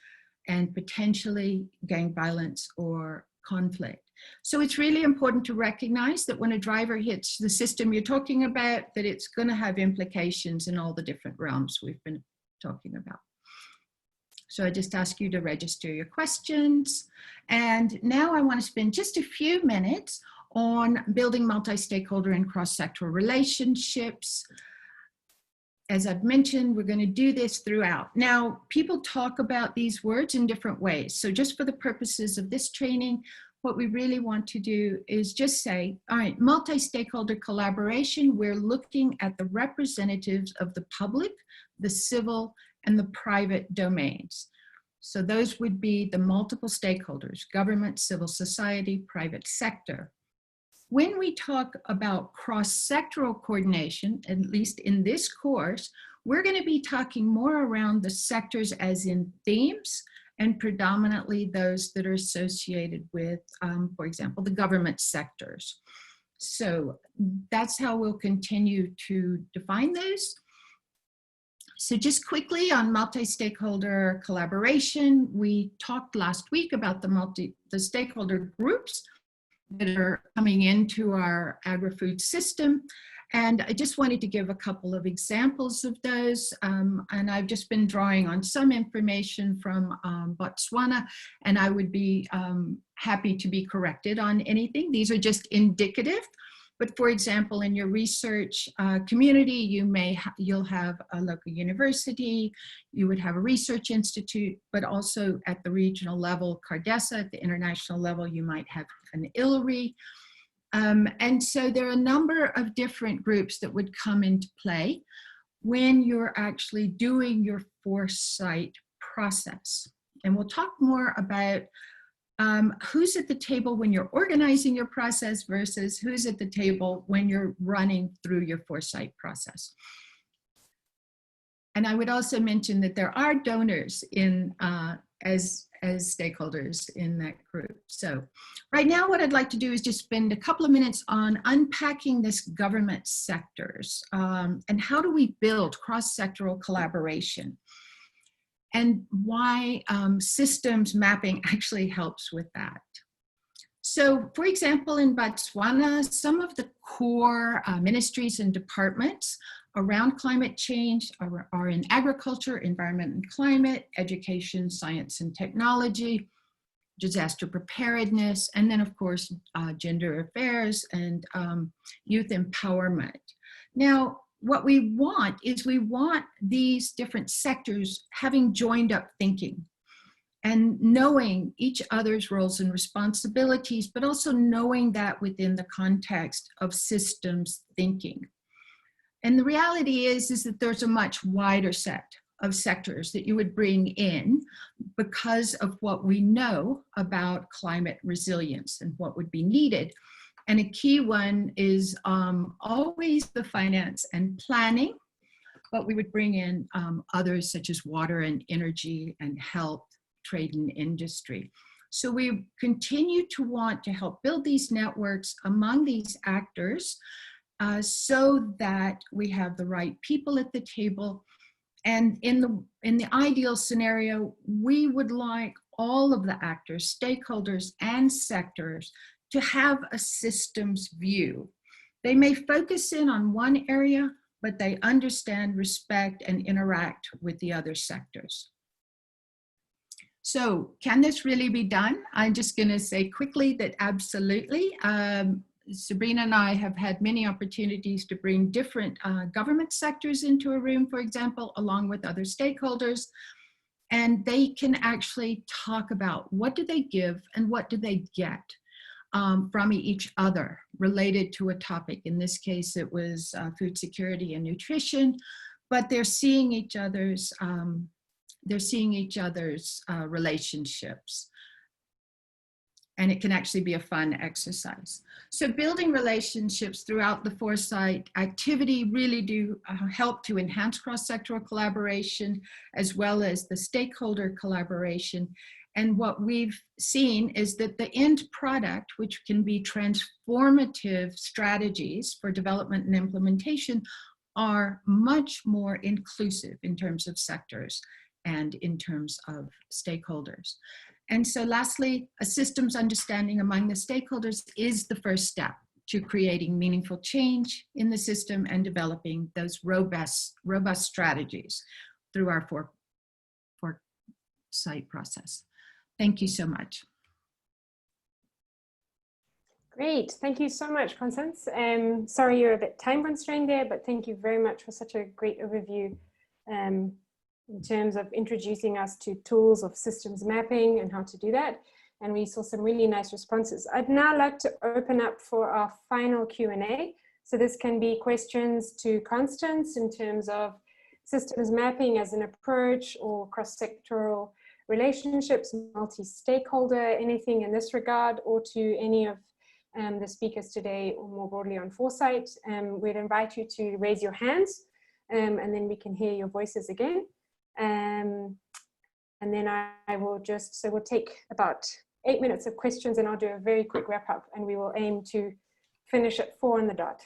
and potentially gang violence or conflict. So it's really important to recognize that when a driver hits the system you're talking about, that it's going to have implications in all the different realms we've been talking about. So I just ask you to register your questions. And now I want to spend just a few minutes on building multi-stakeholder and cross-sectoral relationships. As I've mentioned, we're going to do this throughout. Now, people talk about these words in different ways. So just for the purposes of this training, what we really want to do is just say, all right, multi-stakeholder collaboration, we're looking at the representatives of the public, the civil, and the private domains. So those would be the multiple stakeholders: government, civil society, private sector. When we talk about cross-sectoral coordination, at least in this course, we're going to be talking more around the sectors as in themes, and predominantly those that are associated with, for example, the government sectors. So that's how we'll continue to define those. So just quickly on multi-stakeholder collaboration, we talked last week about the stakeholder groups that are coming into our agri-food system. And I just wanted to give a couple of examples of those. And I've just been drawing on some information from Botswana, and I would be happy to be corrected on anything. These are just indicative. But for example, in your research community, you'll have a local university, you would have a research institute, but also at the regional level, CARDESA, at the international level, you might have an ILRI. And so there are a number of different groups that would come into play when you're actually doing your foresight process. And we'll talk more about who's at the table when you're organizing your process versus who's at the table when you're running through your foresight process. And I would also mention that there are donors in as stakeholders in that group. So right now what I'd like to do is just spend a couple of minutes on unpacking this government sectors and how do we build cross-sectoral collaboration, and why systems mapping actually helps with that. So for example, in Botswana, some of the core ministries and departments around climate change are in agriculture, environment and climate, education, science and technology, disaster preparedness, and then of course, gender affairs and youth empowerment. Now, what we want is we want these different sectors having joined up thinking and knowing each other's roles and responsibilities, but also knowing that within the context of systems thinking. And the reality is that there's a much wider set of sectors that you would bring in because of what we know about climate resilience and what would be needed. And a key one is always the finance and planning, but we would bring in others such as water and energy and health, trade and industry. So we continue to want to help build these networks among these actors so that we have the right people at the table. And in the ideal scenario, we would like all of the actors, stakeholders and sectors to have a systems view. They may focus in on one area, but they understand, respect, and interact with the other sectors. So can this really be done? I'm just going to say quickly that absolutely. Sabrina and I have had many opportunities to bring different government sectors into a room, for example, along with other stakeholders, and they can actually talk about what do they give and what do they get from each other related to a topic. In this case, it was food security and nutrition, but they're seeing each other's relationships. and it can actually be a fun exercise. So building relationships throughout the Foresight activity really do help to enhance cross-sectoral collaboration as well as the stakeholder collaboration. And what we've seen is that the end product, which can be transformative strategies for development and implementation, are much more inclusive in terms of sectors and in terms of stakeholders. And so lastly, a systems understanding among the stakeholders is the first step to creating meaningful change in the system and developing those robust strategies through our Foresight process. Thank you so much. Great, thank you so much, Constance. Sorry you're a bit time constrained there, but thank you very much for such a great overview in terms of introducing us to tools of systems mapping and how to do that. And we saw some really nice responses. I'd now like to open up for our final Q&A. So this can be questions to Constance in terms of systems mapping as an approach, or cross-sectoral relationships, multi-stakeholder, anything in this regard, or to any of the speakers today, or more broadly on Foresight. We'd invite you to raise your hands, and then we can hear your voices again. And then I will just, so we'll take about 8 minutes of questions, and I'll do a very quick wrap up, and we will aim to finish at 4 on the dot.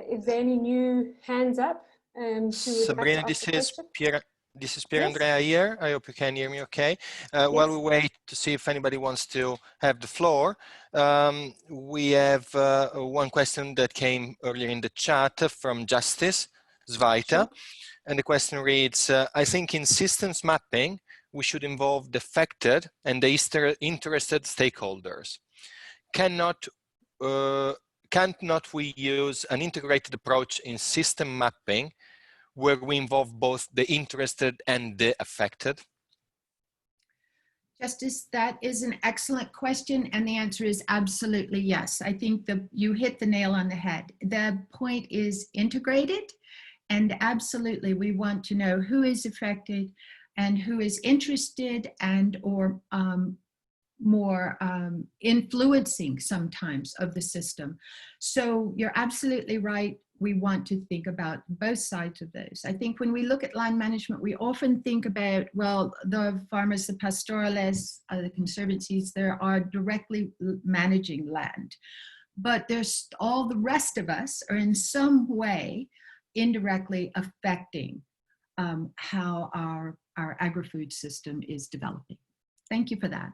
Is there any new hands up? Sabrina, this is Pier Andrea here. I hope you can hear me okay. While we wait to see if anybody wants to have the floor, we have one question that came earlier in the chat from Justice Zvaita. Sure. And the question reads, I think in systems mapping, we should involve the affected and the interested stakeholders. Can't not we use an integrated approach in system mapping where we involve both the interested and the affected? Justice, that is an excellent question, and the answer is absolutely yes. I think you hit the nail on the head. The point is integrated, and absolutely we want to know who is affected and who is interested and or more influencing sometimes of the system. So you're absolutely right. We want to think about both sides of those. I think when we look at land management, we often think about, well, the farmers, the pastoralists, the conservancies, they are directly managing land. But there's all the rest of us are in some way indirectly affecting how our agri-food system is developing. Thank you for that.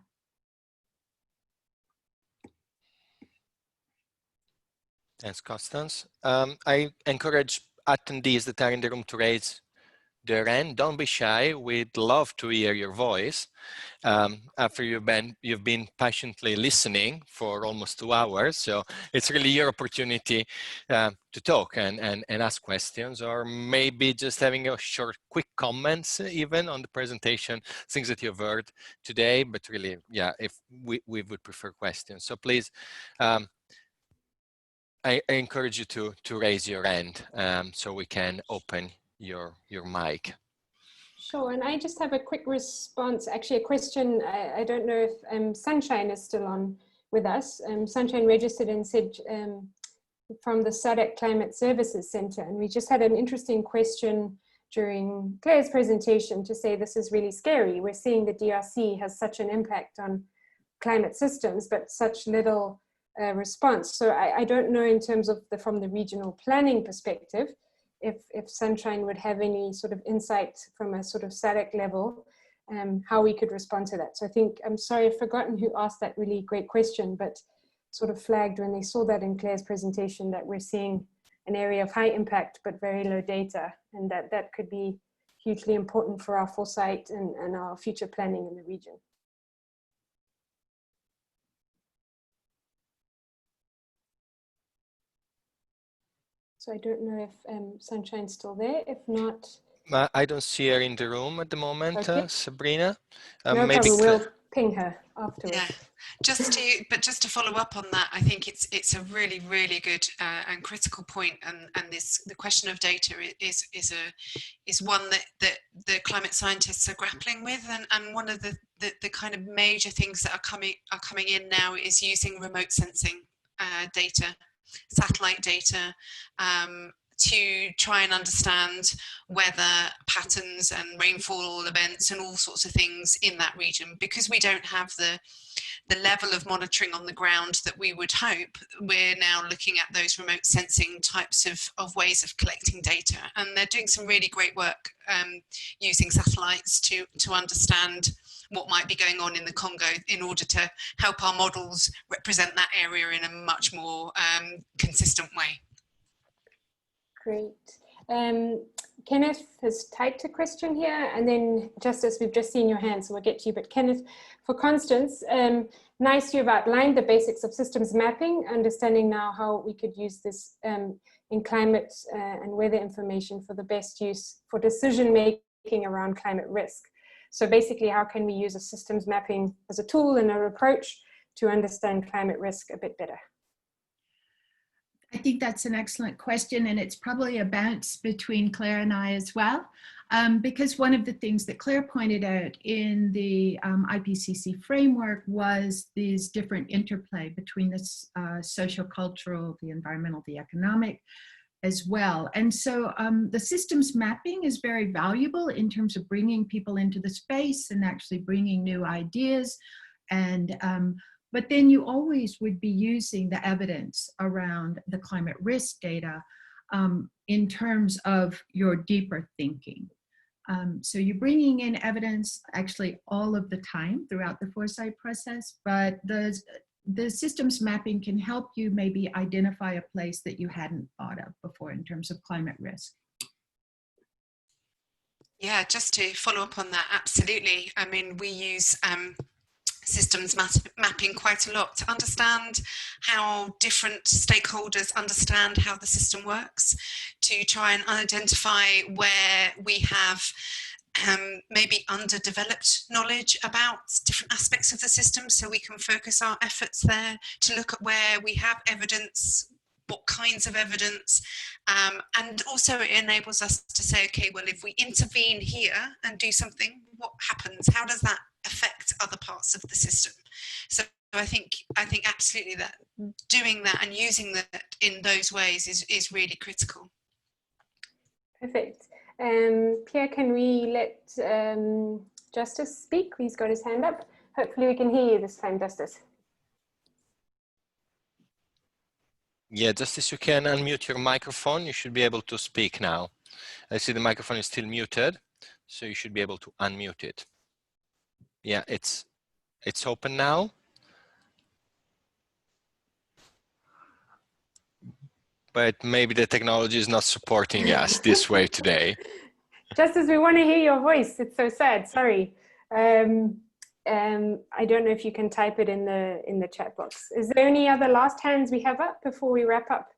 Thanks, Constance. I encourage attendees that are in the room to raise their hand. Don't be shy. We'd love to hear your voice. After you've been patiently listening for almost 2 hours, so it's really your opportunity to talk and ask questions, or maybe just having a short, quick comments even on the presentation, things that you've heard today. But really, yeah, if we would prefer questions. So please. I encourage you to raise your hand so we can open your mic. Sure, and I just have a quick response, actually a question. I don't know if Sunshine is still on with us. Sunshine registered and said from the SADC Climate Services Center, and we just had an interesting question during Claire's presentation to say this is really scary. We're seeing the DRC has such an impact on climate systems, but such little response. So I don't know in terms of from the regional planning perspective, if Sunshine would have any sort of insight from a sort of SADC level, how we could respond to that. So I think, I'm sorry, I've forgotten who asked that really great question, but sort of flagged when they saw that in Claire's presentation that we're seeing an area of high impact, but very low data, and that could be hugely important for our foresight and our future planning in the region. So I don't know if Sunshine's still there. If not, I don't see her in the room at the moment, okay. Sabrina. No maybe problem. We'll ping her afterwards. Yeah. Just to follow up on that, I think it's a really good and critical point, and the question of data is one that the climate scientists are grappling with, and one of the the kind of major things that are coming in now is using remote sensing data, satellite data, to try and understand weather patterns and rainfall events and all sorts of things in that region. Because we don't have the level of monitoring on the ground that we would hope, we're now looking at those remote sensing types of ways of collecting data. And they're doing some really great work using satellites to understand what might be going on in the Congo in order to help our models represent that area in a much more consistent way. Great. Kenneth has typed a question here, and then Justice, we've just seen your hand, so we'll get to you. But Kenneth, for Constance, nice you've outlined the basics of systems mapping, understanding now how we could use this in climate and weather information for the best use for decision making around climate risk. So basically, how can we use a systems mapping as a tool and an approach to understand climate risk a bit better? I think that's an excellent question, and it's probably a bounce between Claire and I as well, because one of the things that Claire pointed out in the IPCC framework was these different interplay between the social, cultural, the environmental, the economic as well. And so the systems mapping is very valuable in terms of bringing people into the space and actually bringing new ideas. And but then you always would be using the evidence around the climate risk data in terms of your deeper thinking. So you're bringing in evidence actually all of the time throughout the foresight process, but the systems mapping can help you maybe identify a place that you hadn't thought of before in terms of climate risk. Yeah, just to follow up on that, absolutely. I mean, we use systems mapping quite a lot to understand how different stakeholders understand how the system works, to try and identify where we have maybe underdeveloped knowledge about different aspects of the system, so we can focus our efforts there, to look at where we have evidence, what kinds of evidence, and also it enables us to say, okay, well, if we intervene here and do something, what happens? How does that affect other parts of the system? So I think absolutely that doing that and using that in those ways is really critical. Perfect. Pierre, can we let Justice speak? He's got his hand up. Hopefully we can hear you this time, Justice. Yeah, Justice, you can unmute your microphone. You should be able to speak now. I see the microphone is still muted, so you should be able to unmute it. Yeah, it's open now. But maybe the technology is not supporting us this way today. Justice, we want to hear your voice. It's so sad. Sorry. I don't know if you can type it in the chat box. Is there any other last hands we have up before we wrap up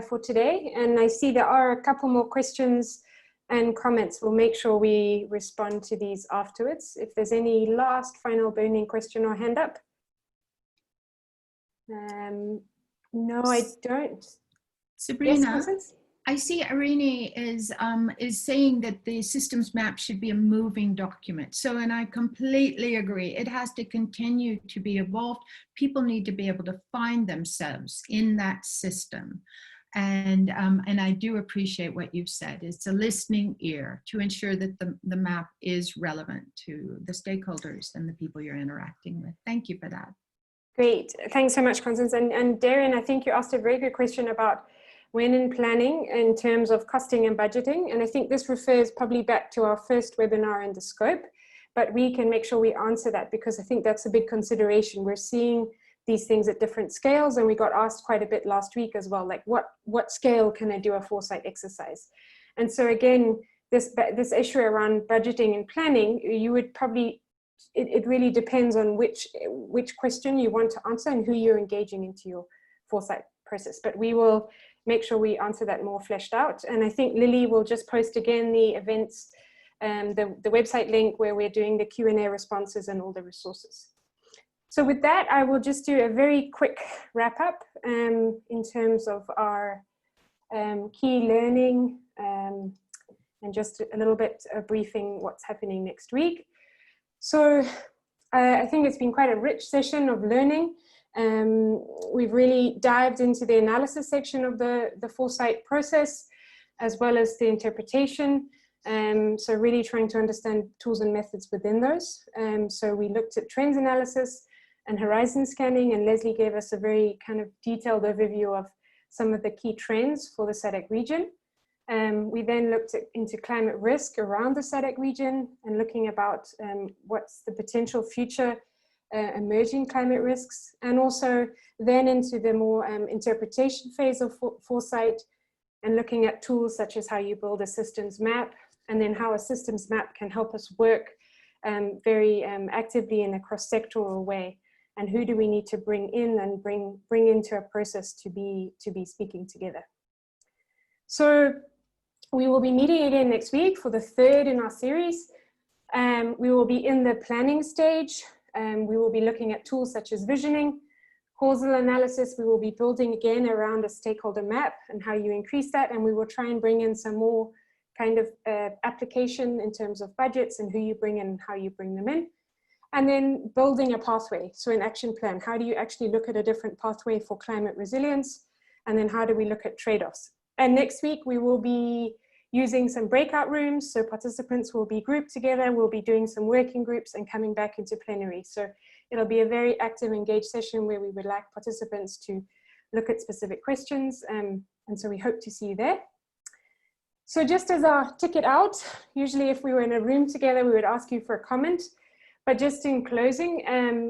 for today? And I see there are a couple more questions and comments. We'll make sure we respond to these afterwards. If there's any last final burning question or hand up. No, I don't. Sabrina, yes, I see Irene is saying that the systems map should be a moving document. So, and I completely agree. It has to continue to be evolved. People need to be able to find themselves in that system. And I do appreciate what you've said. It's a listening ear to ensure that the map is relevant to the stakeholders and the people you're interacting with. Thank you for that. Great. Thanks so much, Constance. And Darren, I think you asked a very good question about when in planning in terms of costing and budgeting. And I think this refers probably back to our first webinar in the scope, but we can make sure we answer that because I think that's a big consideration. We're seeing these things at different scales, and we got asked quite a bit last week as well, like what scale can I do a foresight exercise? And so again, this issue around budgeting and planning, you would probably, it really depends on which question you want to answer and who you're engaging into your foresight process. But we will make sure we answer that more fleshed out. And I think Lily will just post again the events, the website link where we're doing the Q&A responses and all the resources. So with that, I will just do a very quick wrap up in terms of our key learning and just a little bit of briefing what's happening next week. So I think it's been quite a rich session of learning. We've really dived into the analysis section of the Foresight process, as well as the interpretation. So really trying to understand tools and methods within those. So we looked at trends analysis and horizon scanning, and Leslie gave us a very kind of detailed overview of some of the key trends for the SADC region. We then looked into climate risk around the SADC region and looking about what's the potential future emerging climate risks, and also then into the more interpretation phase of Foresight and looking at tools such as how you build a systems map, and then how a systems map can help us work very actively in a cross-sectoral way, and who do we need to bring in and bring into a process to be speaking together. So we will be meeting again next week for the third in our series. We will be in the planning stage. We will be looking at tools such as visioning, causal analysis. We will be building again around a stakeholder map and how you increase that. And we will try and bring in some more kind of application in terms of budgets and who you bring in and how you bring them in. And then building a pathway, so an action plan. How do you actually look at a different pathway for climate resilience? And then how do we look at trade-offs? And next week we will be using some breakout rooms, so participants will be grouped together, we'll be doing some working groups and coming back into plenary. So it'll be a very active, engaged session where we would like participants to look at specific questions, and so we hope to see you there. So just as our ticket out, usually if we were in a room together, we would ask you for a comment. But just in closing,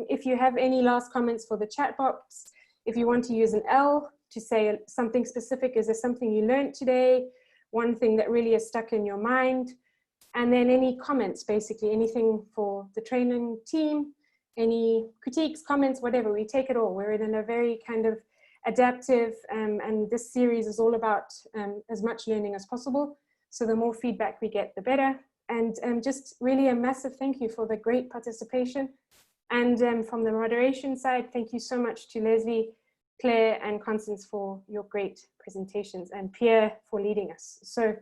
if you have any last comments for the chat box, if you want to use an L to say something specific, is there something you learned today? One thing that really is stuck in your mind? And then any comments, basically anything for the training team, any critiques, comments, whatever, we take it all. We're in a very kind of adaptive, and this series is all about as much learning as possible. So the more feedback we get, the better. And just really a massive thank you for the great participation. And from the moderation side, thank you so much to Leslie, Claire, and Constance for your great presentations, and Pierre for leading us. So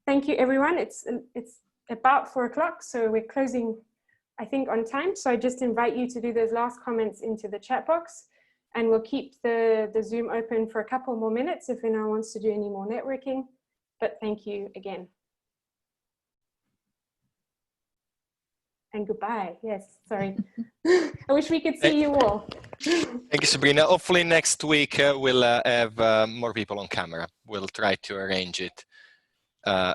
thank you, everyone. It's about 4 o'clock, so we're closing, I think, on time. So I just invite you to do those last comments into the chat box, and we'll keep the Zoom open for a couple more minutes if anyone wants to do any more networking. But thank you again. And goodbye. Yes, sorry. I wish we could see you all. Thank you, Sabrina. Hopefully next week we'll have more people on camera. We'll try to arrange it.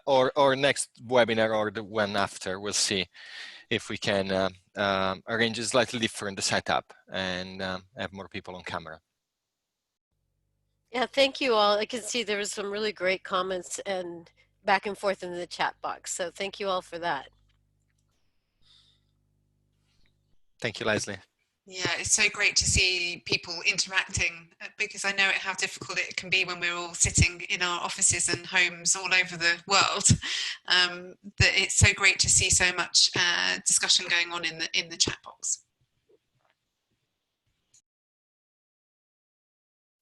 Or next webinar or the one after. We'll see if we can arrange a slightly different setup and have more people on camera. Yeah, thank you all. I can see there was some really great comments and back and forth in the chat box. So thank you all for that. Thank you, Leslie. Yeah, it's so great to see people interacting, because I know how difficult it can be when we're all sitting in our offices and homes all over the world. That it's so great to see so much discussion going on in the chat box.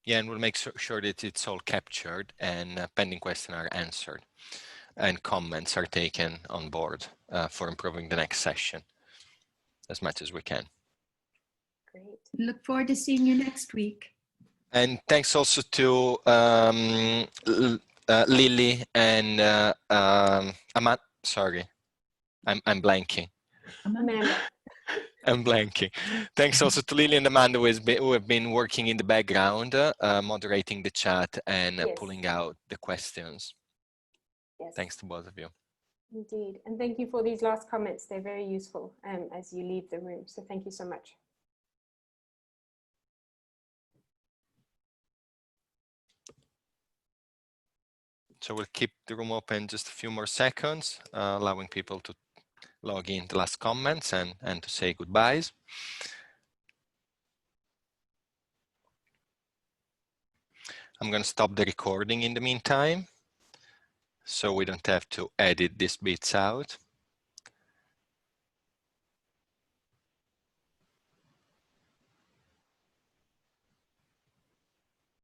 Yeah, and we'll make sure that it's all captured and pending questions are answered and comments are taken on board for improving the next session as much as we can. Great. Look forward to seeing you next week. And thanks also to Lily and Amanda. Sorry, I'm blanking. Amanda. I'm blanking. Thanks also to Lily and Amanda who have been working in the background, moderating the chat and Yes. pulling out the questions. Yes. Thanks to both of you. Indeed. And thank you for these last comments. They're very useful as you leave the room. So thank you so much. So we'll keep the room open just a few more seconds, allowing people to log in the last comments and to say goodbyes. I'm going to stop the recording in the meantime, so we don't have to edit these bits out.